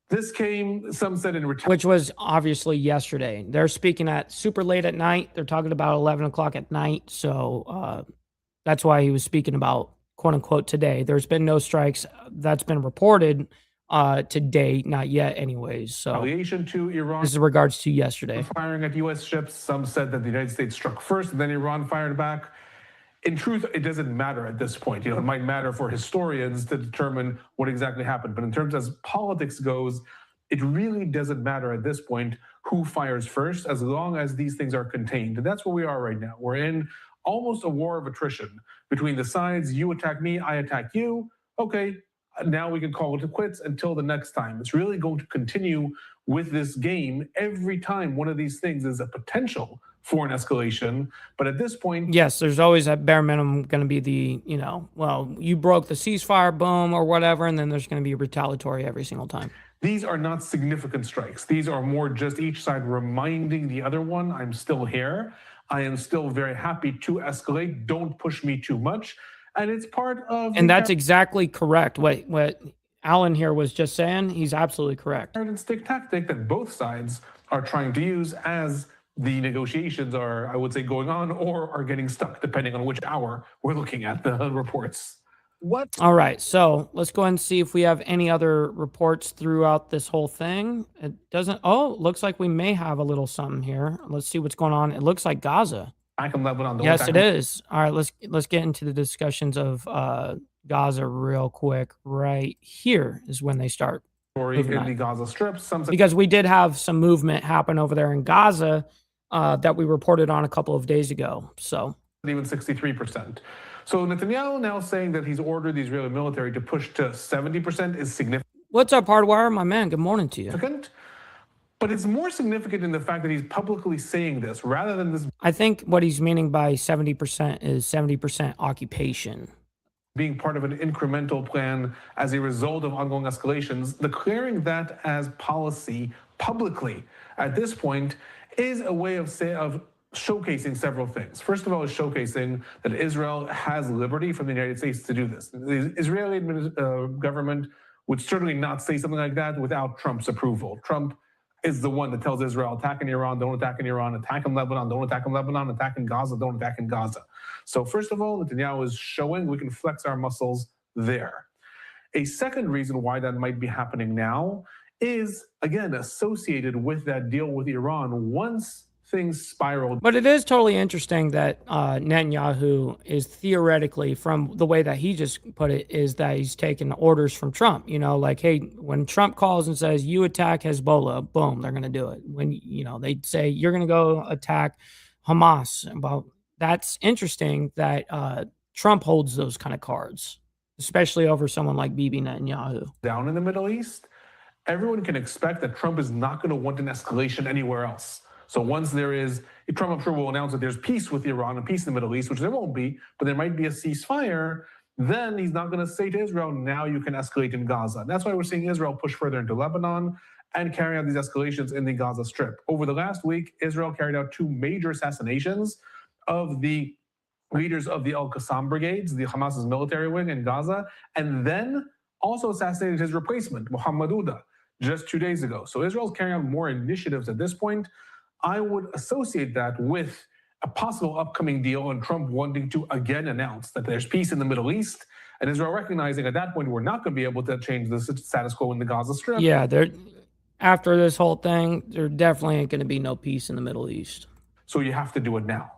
This came, some said, in retaliation. Which was obviously yesterday. They're speaking at super late at night. They're talking about 11 o'clock at night. So that's why he was speaking about, quote unquote, today. There's been no strikes that's been reported today, not yet anyways. So Retaliation to Iran. This is in regards to yesterday. Firing at U.S. ships. Some said that the United States struck first, and then Iran fired back. In truth, it doesn't matter at this point. It might matter for historians to determine what exactly happened. But in terms as politics goes, it really doesn't matter at this point who fires first, as long as these things are contained. And that's where we are right now. We're in almost a war of attrition between the sides. You attack me, I attack you. Okay, now we can call it quits until the next time. It's really going to continue with this game every time one of these things is a potential for an escalation. But at this point, yes, there's always at bare minimum going to be the, well, you broke the ceasefire, boom, or whatever, and then there's going to be retaliatory every single time. These are not significant strikes. These are more just each side reminding the other one, I'm still here. I am still very happy to escalate. Don't push me too much. And it's part of... And that's exactly correct. What Alan here was just saying, he's absolutely correct. And stick tactic that both sides are trying to use as the negotiations are, I would say, going on or are getting stuck, depending on which hour we're looking at the reports. All right, so let's go ahead and see if we have any other reports throughout this whole thing. It doesn't. Oh, looks like we may have a little something here. Let's see what's going on. It looks like Gaza. Yes, it is. All right, let's get into the discussions of Gaza real quick. Right here is when they start. In the Gaza Strip, because we did have some movement happen over there in Gaza that we reported on a couple of days ago. So even 63%. So Netanyahu now saying that he's ordered the Israeli military to push to 70% is significant. What's up, Hardwire? My man, good morning to you. But it's more significant in the fact that he's publicly saying this rather than this. I think what he's meaning by 70% is 70% occupation. Being part of an incremental plan as a result of ongoing escalations, declaring that as policy publicly at this point is a way of showcasing several things. First of all, is showcasing that Israel has liberty from the United States to do this. The Israeli government would certainly not say something like that without Trump's approval. Trump is the one that tells Israel, attack in Iran, don't attack in Iran, attack in Lebanon, don't attack in Lebanon, attack in Gaza, don't attack in Gaza. So first of all, Netanyahu is showing we can flex our muscles there. A second reason why that might be happening now is, again, associated with that deal with Iran once things spiraled. But it is totally interesting that Netanyahu is theoretically, from the way that he just put it, is that he's taking orders from Trump. Like, hey, when Trump calls and says, you attack Hezbollah, boom, they're going to do it. When, they say, you're going to go attack Hamas. Well, that's interesting that Trump holds those kind of cards, especially over someone like Bibi Netanyahu. Down in the Middle East, everyone can expect that Trump is not going to want an escalation anywhere else. So once there is, Trump, I'm sure, will announce that there's peace with Iran and peace in the Middle East, which there won't be, but there might be a ceasefire. Then he's not going to say to Israel, now you can escalate in Gaza. And that's why we're seeing Israel push further into Lebanon and carry out these escalations in the Gaza Strip. Over the last week, Israel carried out 2 major assassinations of the leaders of the Al-Qassam brigades, the Hamas's military wing in Gaza, and then also assassinated his replacement, Muhammad Uda, just 2 days ago. So Israel's carrying out more initiatives at this point. I would associate that with a possible upcoming deal and Trump wanting to again announce that there's peace in the Middle East, and Israel recognizing at that point we're not going to be able to change the status quo in the Gaza Strip. Yeah, after this whole thing, there definitely ain't going to be no peace in the Middle East. So you have to do it now.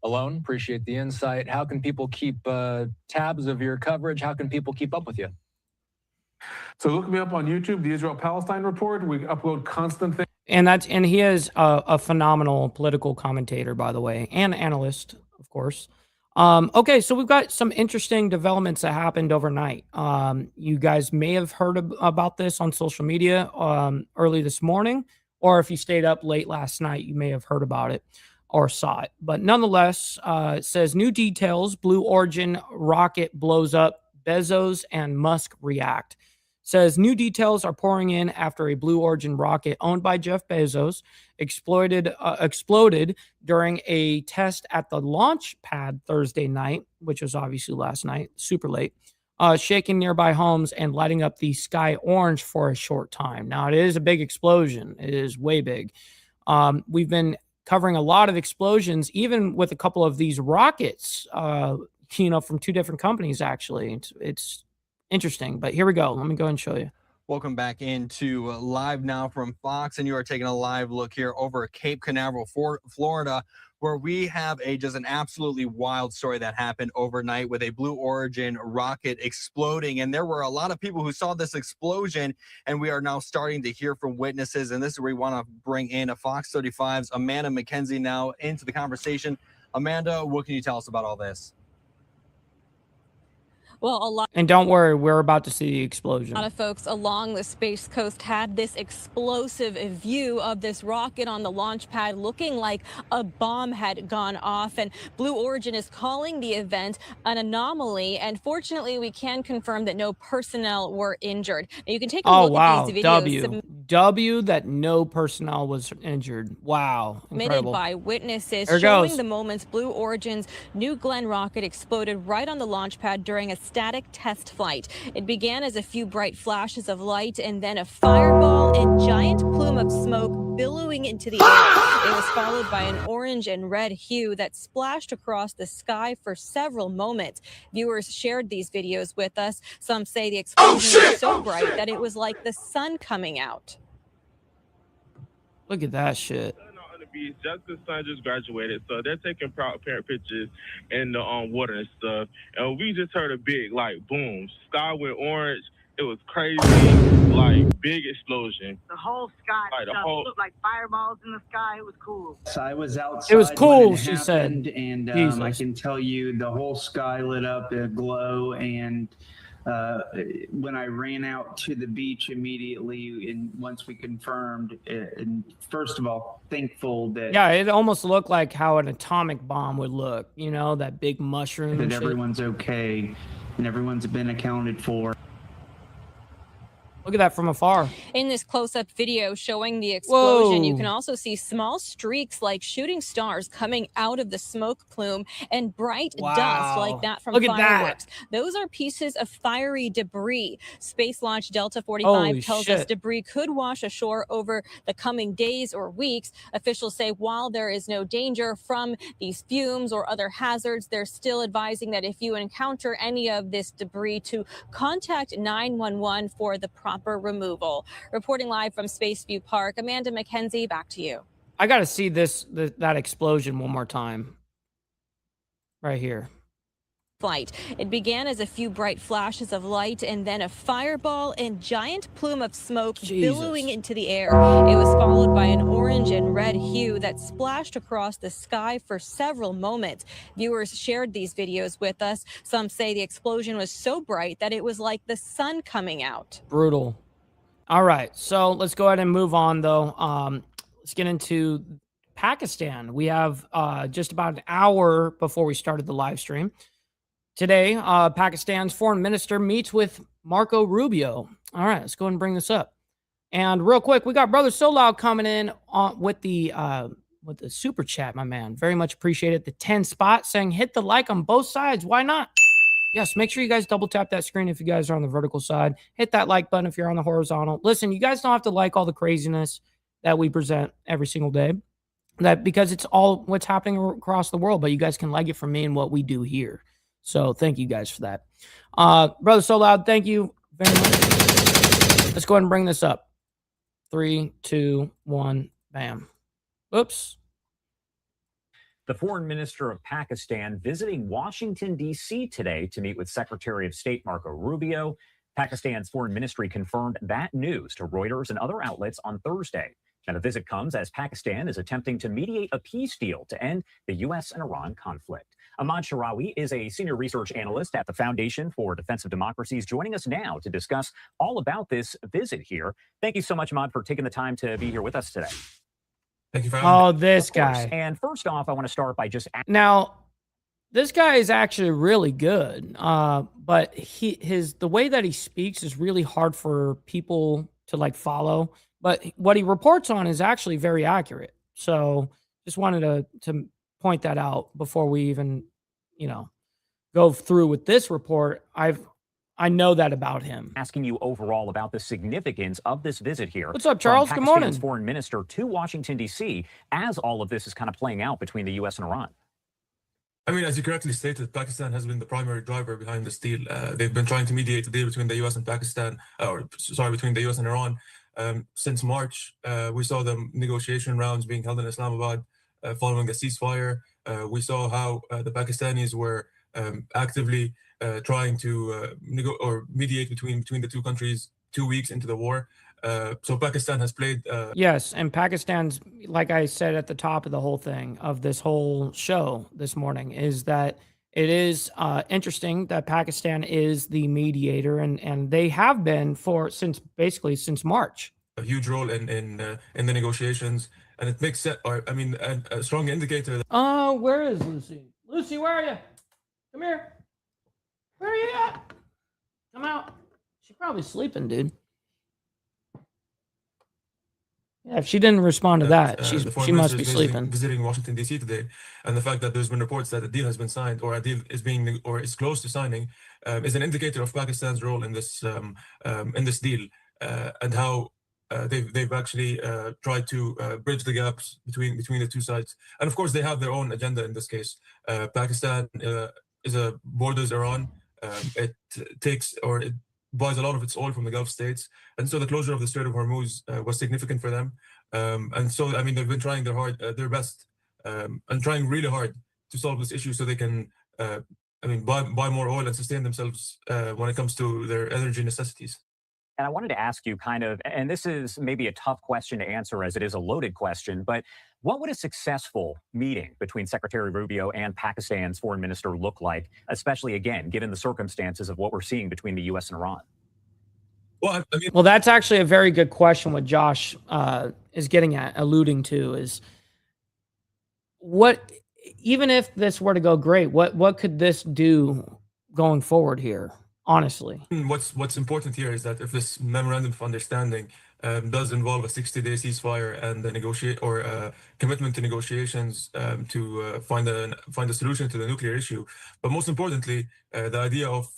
Alone, appreciate the insight. How can people keep tabs of your coverage? How can people keep up with you? So look me up on YouTube, the Israel-Palestine Report. We upload constant things. And he is a phenomenal political commentator, by the way, and analyst, of course. Okay, so we've got some interesting developments that happened overnight. You guys may have heard about this on social media early this morning, or if you stayed up late last night, you may have heard about it or saw it. But nonetheless, it says new details, Blue Origin rocket blows up, Bezos and Musk react. Says new details are pouring in after a Blue Origin rocket owned by Jeff Bezos exploded during a test at the launch pad Thursday night, which was obviously last night, super late, shaking nearby homes and lighting up the sky orange for a short time. Now, it is a big explosion. It is way big. We've been covering a lot of explosions, even with a couple of these rockets, from 2 different companies, actually. It's interesting, but here we go. Let me go and show you. Welcome back into Live Now from Fox, and you are taking a live look here over Cape Canaveral, Florida, where we have just an absolutely wild story that happened overnight with a Blue Origin rocket exploding. And there were a lot of people who saw this explosion, and we are now starting to hear from witnesses. And this is where we want to bring in a Fox 35's Amanda McKenzie now into the conversation. Amanda, what can you tell us about all this? Well, and don't worry, we're about to see the explosion. A lot of folks along the Space Coast had this explosive view of this rocket on the launch pad looking like a bomb had gone off. And Blue Origin is calling the event an anomaly. And fortunately, we can confirm that no personnel were injured. Now, you can take a look at these videos. W that no personnel was injured. Wow. Incredible. Submitted by witnesses showing the moments Blue Origin's New Glenn rocket exploded right on the launch pad during a static test flight. It began as a few bright flashes of light and then a fireball and giant plume of smoke billowing into the air. It was followed by an orange and red hue that splashed across the sky for several moments. Viewers shared these videos with us. Some say the explosion was so bright that it was like the sun coming out. Look at that shit. Jessica's son just graduated, so they're taking proud parent pictures in the water and stuff. And we just heard a big, boom. Sky went orange. It was crazy, big explosion. The whole sky looked like fireballs in the sky. It was cool. So I was outside. It was cool, when it she happened, said. And I can tell you the whole sky lit up a glow. And when I ran out to the beach immediately, and once we confirmed, and first of all, thankful that it almost looked like how an atomic bomb would look. That big mushroom. that everyone's okay and everyone's been accounted for. Look at that from afar. In this close-up video showing the explosion, you can also see small streaks like shooting stars coming out of the smoke plume and bright dust like that from fireworks. Those are pieces of fiery debris. Space Launch Delta 45 tells us debris could wash ashore over the coming days or weeks. Officials say while there is no danger from these fumes or other hazards, they're still advising that if you encounter any of this debris to contact 911 for the proper removal. Reporting live from Spaceview Park, Amanda McKenzie, back to you. I got to see that explosion one more time. Right here. flight. It began as a few bright flashes of light and then a fireball and giant plume of smoke billowing into the air. It was followed by an orange and red hue that splashed across the sky for several moments. Viewers shared these videos with us. Some say the explosion was so bright that it was like the sun coming out. Brutal. All right, so let's go ahead and move on, though. Let's get into Pakistan. We have just about an hour before we started the live stream. Today, Pakistan's foreign minister meets with Marco Rubio. All right, let's go ahead and bring this up. And real quick, we got Brother So Loud coming in with the super chat, my man. Very much appreciated. The 10 spot saying hit the like on both sides. Why not? Yes, make sure you guys double tap that screen if you guys are on the vertical side. Hit that like button if you're on the horizontal. Listen, you guys don't have to like all the craziness that we present every single day. Because it's all what's happening across the world, but you guys can like it from me and what we do here. So thank you guys for that. Brother So Loud, thank you very much. Let's go ahead and bring this up. 3, 2, 1, bam. Oops. The foreign minister of Pakistan visiting Washington, D.C. today to meet with Secretary of State Marco Rubio. Pakistan's foreign ministry confirmed that news to Reuters and other outlets on Thursday. Now, the visit comes as Pakistan is attempting to mediate a peace deal to end the U.S. and Iran conflict. Ahmad Sharawi is a senior research analyst at the Foundation for Defensive Democracies, joining us now to discuss all about this visit here. Thank you so much, Ahmad, for taking the time to be here with us today. Thank you for having me. This guy. And first off, I want to start by just... Now, this guy is actually really good, but the way that he speaks is really hard for people to follow. But what he reports on is actually very accurate. So just wanted to point that out before we even, go through with this report. I know that about him. Asking you overall about the significance of this visit here. What's up, Charles? Good morning. Pakistan's foreign minister to Washington, D.C. as all of this is kind of playing out between the U.S. and Iran. I mean, as you correctly stated, Pakistan has been the primary driver behind this deal. They've been trying to mediate the deal between the U.S. and Pakistan, between the U.S. and Iran. Since March, we saw the negotiation rounds being held in Islamabad following the ceasefire. We saw how the Pakistanis were actively trying to mediate between the two countries 2 weeks into the war. So Pakistan has played... Yes, and Pakistan's, like I said at the top of the whole thing, of this whole show this morning, is that it is interesting that Pakistan is the mediator, and they have been since March. A huge role in the negotiations, and it makes sense. A strong indicator. Where is Lucy? Lucy, where are you? Come here. Where are you at? Come out. She's probably sleeping, dude. Yeah, if she didn't respond to that, she must be sleeping. Visiting Washington, D.C. today, and the fact that there's been reports that a deal has been signed or a deal is close to signing is an indicator of Pakistan's role in this deal and how they've actually tried to bridge the gaps between the two sides. And of course, they have their own agenda in this case. Pakistan borders Iran. It buys a lot of its oil from the Gulf states, and so the closure of the Strait of Hormuz was significant for them. And so, they've been trying their best, and trying really hard to solve this issue so they can, buy more oil and sustain themselves when it comes to their energy necessities. And I wanted to ask you and this is maybe a tough question to answer as it is a loaded question, but what would a successful meeting between Secretary Rubio and Pakistan's foreign minister look like, especially, again, given the circumstances of what we're seeing between the U.S. and Iran? Well, that's actually a very good question. What Josh is alluding to is what, even if this were to go great, what could this do going forward here? Honestly, what's important here is that if this memorandum of understanding does involve a 60-day ceasefire and a commitment to negotiations to find a solution to the nuclear issue, but most importantly, the idea of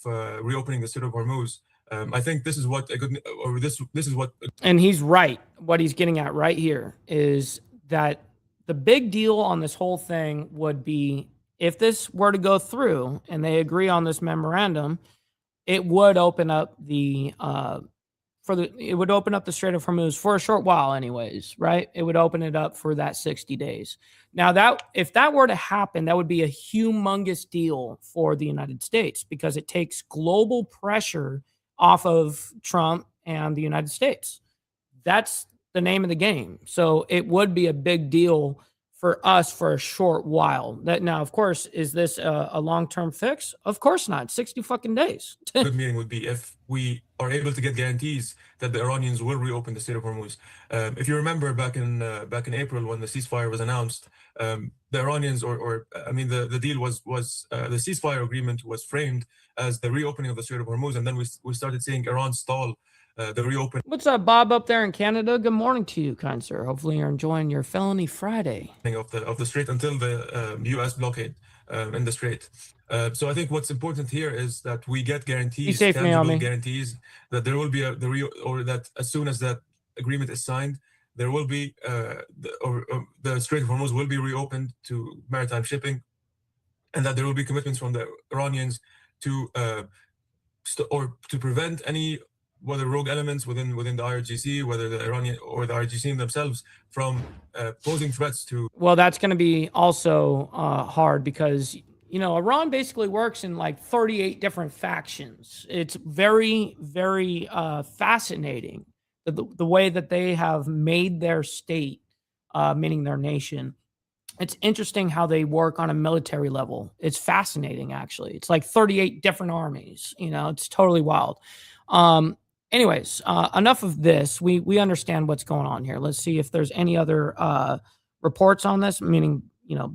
reopening the Strait of Hormuz, I think this is what this is what. And he's right. What he's getting at right here is that the big deal on this whole thing would be if this were to go through and they agree on this memorandum. It would open up the it would open up the Strait of Hormuz for a short while anyways, right? It would open it up for that 60 days. Now that if that were to happen, that would be a humongous deal for the United States because it takes global pressure off of Trump and the United States. That's the name of the game. So it would be a big deal for us for a short while. That now, of course, is this a long-term fix? Of course not. 60 fucking days. Good meeting would be if we are able to get guarantees that the Iranians will reopen the Strait of Hormuz. If you remember back in April when the ceasefire was announced, the Iranians the deal was the ceasefire agreement was framed as the reopening of the Strait of Hormuz, and then we started seeing Iran stall the reopening. What's up, Bob, up there in Canada? Good morning to you, kind sir. Hopefully you're enjoying your Felony Friday. Of the Strait until the U.S. blockade in the Strait. So I think what's important here is that we get guarantees, tangible guarantees that there will be that as soon as that agreement is signed, there will be the Strait of Hormuz will be reopened to maritime shipping, and that there will be commitments from the Iranians to prevent any whether rogue elements within the IRGC, whether the Iranian or the IRGC themselves from posing threats to. Well, that's going to be also hard because, Iran basically works in like 38 different factions. It's very, very fascinating the way that they have made their state, meaning their nation. It's interesting how they work on a military level. It's fascinating, actually. It's like 38 different armies. It's totally wild. Anyways, enough of this. We understand what's going on here. Let's see if there's any other reports on this, meaning,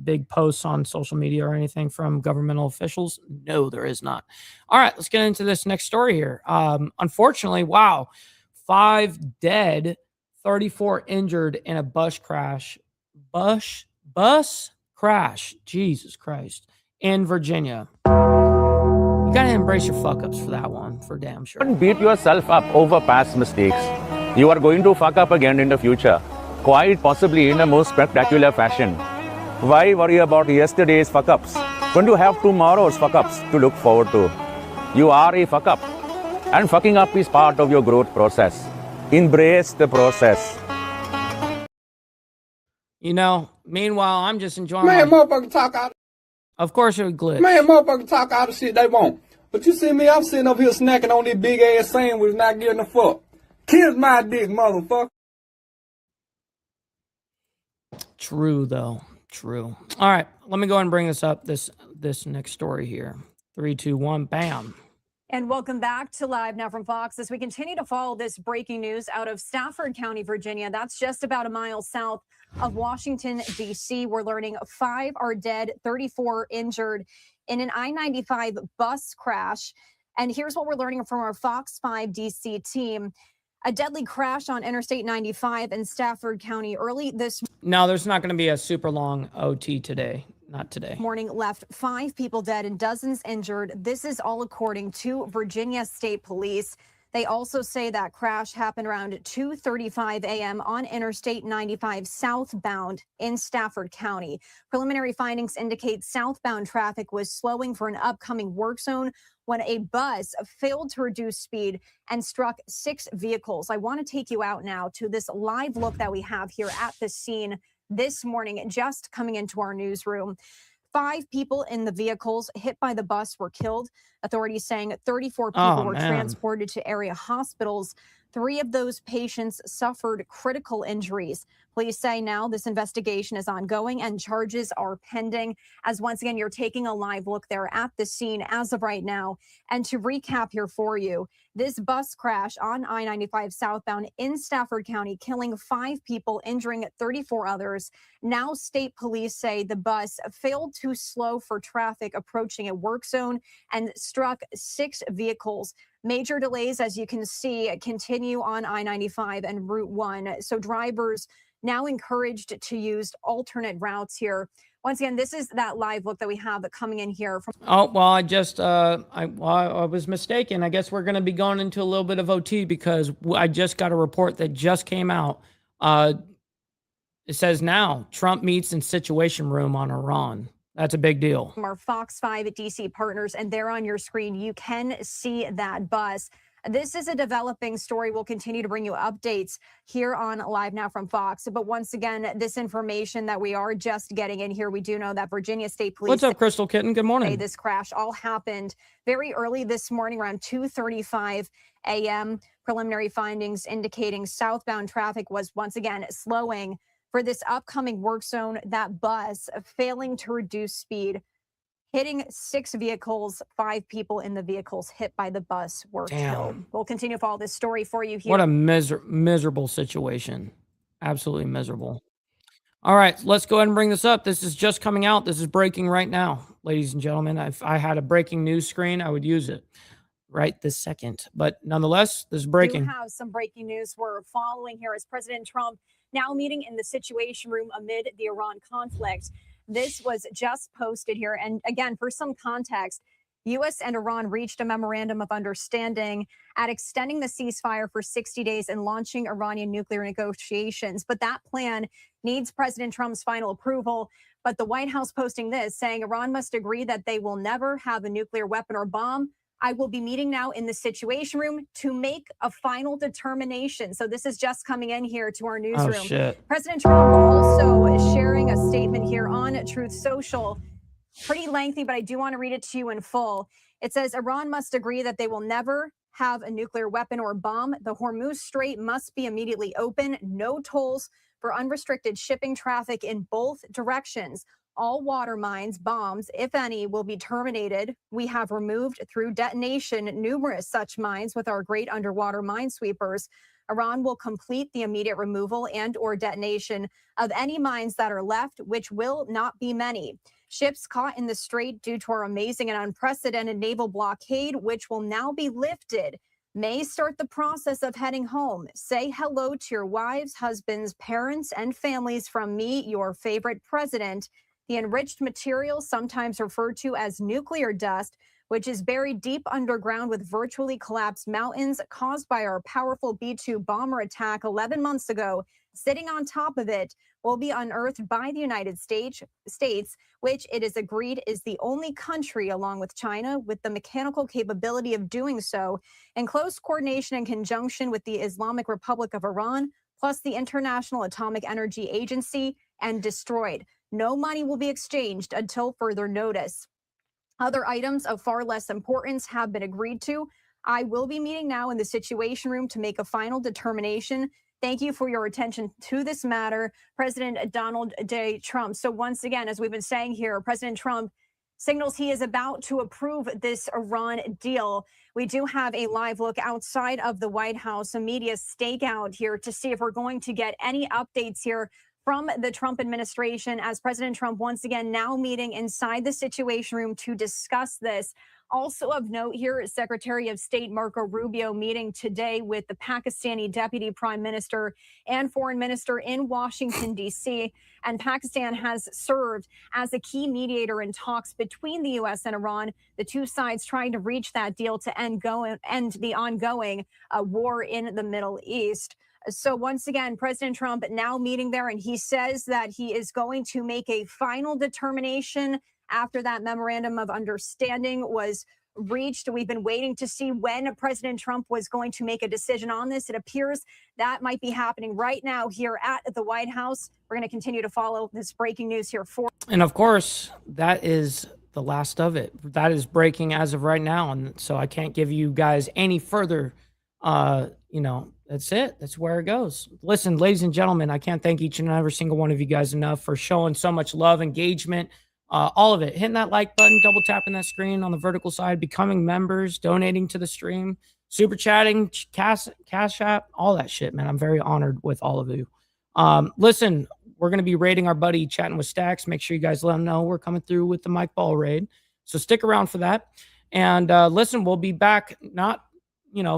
big posts on social media or anything from governmental officials. No, there is not. All right, let's get into this next story here. Unfortunately, wow, 5 dead, 34 injured in a bus crash. Bus crash. Jesus Christ. In Virginia. You gotta embrace your fuck ups for that one, for damn sure. Don't beat yourself up over past mistakes. You are going to fuck up again in the future, quite possibly in a most spectacular fashion. Why worry about yesterday's fuck ups when you have tomorrow's fuck ups to look forward to? You are a fuck up, and fucking up is part of your growth process. Embrace the process. Meanwhile, I'm just enjoying. Man, motherfucker talk out. Of course it would glitch. Man, motherfucker talk all the shit they want. But you see me, I'm sitting up here snacking on this big ass sandwich, not getting a fuck. Kiss my dick, motherfucker. True, though. True. All right, let me go and bring this up, this next story here. 3, 2, 1, bam. And welcome back to Live Now from Fox as we continue to follow this breaking news out of Stafford County, Virginia. That's just about a mile south of Washington, D.C. We're learning 5 are dead, 34 injured in an I-95 bus crash. And here's what we're learning from our Fox 5 D.C. team. A deadly crash on Interstate 95 in Stafford County early this No, there's not going to be a super long OT today. Not today. Morning left 5 people dead and dozens injured. This is all according to Virginia State Police. They also say that crash happened around 2:35 a.m. on Interstate 95 southbound in Stafford County. Preliminary findings indicate southbound traffic was slowing for an upcoming work zone when a bus failed to reduce speed and struck 6 vehicles. I want to take you out now to this live look that we have here at the scene this morning, just coming into our newsroom. 5 people in the vehicles hit by the bus were killed. Authorities saying 34 people were transported to area hospitals. 3 of those patients suffered critical injuries. Police say now this investigation is ongoing and charges are pending. As once again, you're taking a live look there at the scene as of right now. And to recap here for you, this bus crash on I-95 southbound in Stafford County, killing 5 people, injuring 34 others. Now state police say the bus failed to slow for traffic approaching a work zone and struck 6 vehicles. Major delays, as you can see, continue on I-95 and Route 1. So drivers now encouraged to use alternate routes here. Once again, this is that live look that we have coming in here. Oh, well, I just, I was mistaken. I guess we're going to be going into a little bit of OT because I just got a report that just came out. It says now Trump meets in Situation Room on Iran. That's a big deal. From our Fox 5 DC partners, and there on your screen, you can see that bus. This is a developing story. We'll continue to bring you updates here on Live Now from Fox. But once again, this information that we are just getting in here, we do know that Virginia State Police. What's up, Crystal Kitten? Good morning. This crash all happened very early this morning, around 2:35 a.m. Preliminary findings indicating southbound traffic was once again slowing for this upcoming work zone. That bus failing to reduce speed, hitting 6 vehicles, 5 people in the vehicles hit by the bus were killed. We'll continue to follow this story for you here. What a miserable situation. Absolutely miserable. All right, let's go ahead and bring this up. This is just coming out. This is breaking right now, ladies and gentlemen. If I had a breaking news screen, I would use it right this second. But nonetheless, this is breaking. We do have some breaking news we're following here as President Trump now meeting in the Situation Room amid the Iran conflict. This was just posted here. And again, for some context, U.S. and Iran reached a memorandum of understanding at extending the ceasefire for 60 days and launching Iranian nuclear negotiations. But that plan needs President Trump's final approval. But the White House posting this, saying Iran must agree that they will never have a nuclear weapon or bomb. I will be meeting now in the Situation Room to make a final determination. So this is just coming in here to our newsroom. Oh, shit. President Trump also sharing a statement here on Truth Social. Pretty lengthy, but I do want to read it to you in full. It says Iran must agree that they will never have a nuclear weapon or bomb. The Hormuz Strait must be immediately open. No tolls for unrestricted shipping traffic in both directions. All water mines, bombs, if any, will be terminated. We have removed through detonation numerous such mines with our great underwater minesweepers. Iran will complete the immediate removal and or detonation of any mines that are left, which will not be many. Ships caught in the strait due to our amazing and unprecedented naval blockade, which will now be lifted, may start the process of heading home. Say hello to your wives, husbands, parents, and families from me, your favorite president. The enriched material, sometimes referred to as nuclear dust, which is buried deep underground with virtually collapsed mountains caused by our powerful B-2 bomber attack 11 months ago, sitting on top of it, will be unearthed by the United States, which it is agreed is the only country, along with China, with the mechanical capability of doing so, in close coordination and conjunction with the Islamic Republic of Iran, plus the International Atomic Energy Agency, and destroyed. No money will be exchanged until further notice. Other items of far less importance have been agreed to. I will be meeting now in the Situation Room to make a final determination. Thank you for your attention to this matter, President Donald J. Trump. So once again, as we've been saying here, President Trump signals he is about to approve this Iran deal. We do have a live look outside of the White House, a media stakeout here to see if we're going to get any updates here from the Trump administration as President Trump once again now meeting inside the Situation Room to discuss this. Also of note here is Secretary of State Marco Rubio meeting today with the Pakistani Deputy Prime Minister and Foreign Minister in Washington, D.C. And Pakistan has served as a key mediator in talks between the U.S. and Iran, the two sides trying to reach that deal to end the ongoing war in the Middle East. So once again, President Trump now meeting there, and he says that he is going to make a final determination after that memorandum of understanding was reached. We've been waiting to see when President Trump was going to make a decision on this. It appears that might be happening right now here at the White House. We're going to continue to follow this breaking news here for. And of course, that is the last of it. That is breaking as of right now. And so I can't give you guys any further, that's it. That's where it goes. Listen, ladies and gentlemen, I can't thank each and every single one of you guys enough for showing so much love, engagement, all of it. Hitting that like button, double tapping that screen on the vertical side, becoming members, donating to the stream, super chatting, cash app, all that shit, man. I'm very honored with all of you. Listen, we're going to be raiding our buddy Chatting with Stacks. Make sure you guys let him know we're coming through with the Mike Ball raid. So stick around for that. And listen, we'll be back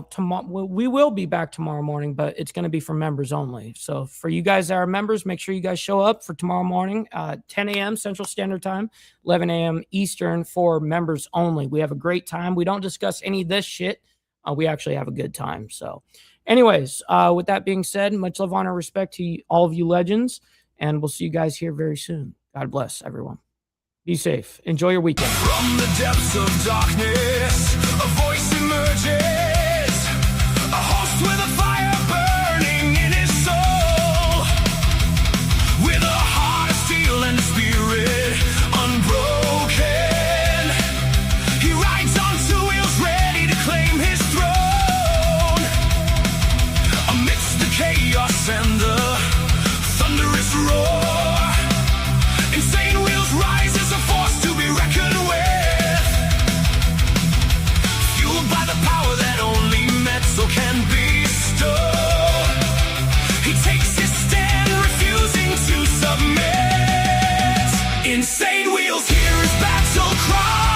tomorrow. We will be back tomorrow morning, but it's going to be for members only. So for you guys that are members, make sure you guys show up for tomorrow morning, 10 a.m. Central Standard Time, 11 a.m. Eastern for members only. We have a great time. We don't discuss any of this shit. We actually have a good time. So anyways, with that being said, much love, honor, respect to all of you legends, and we'll see you guys here very soon. God bless everyone. Be safe. Enjoy your weekend. From the depths of darkness, a voice emerges. Insane wheels, heroes battle cry.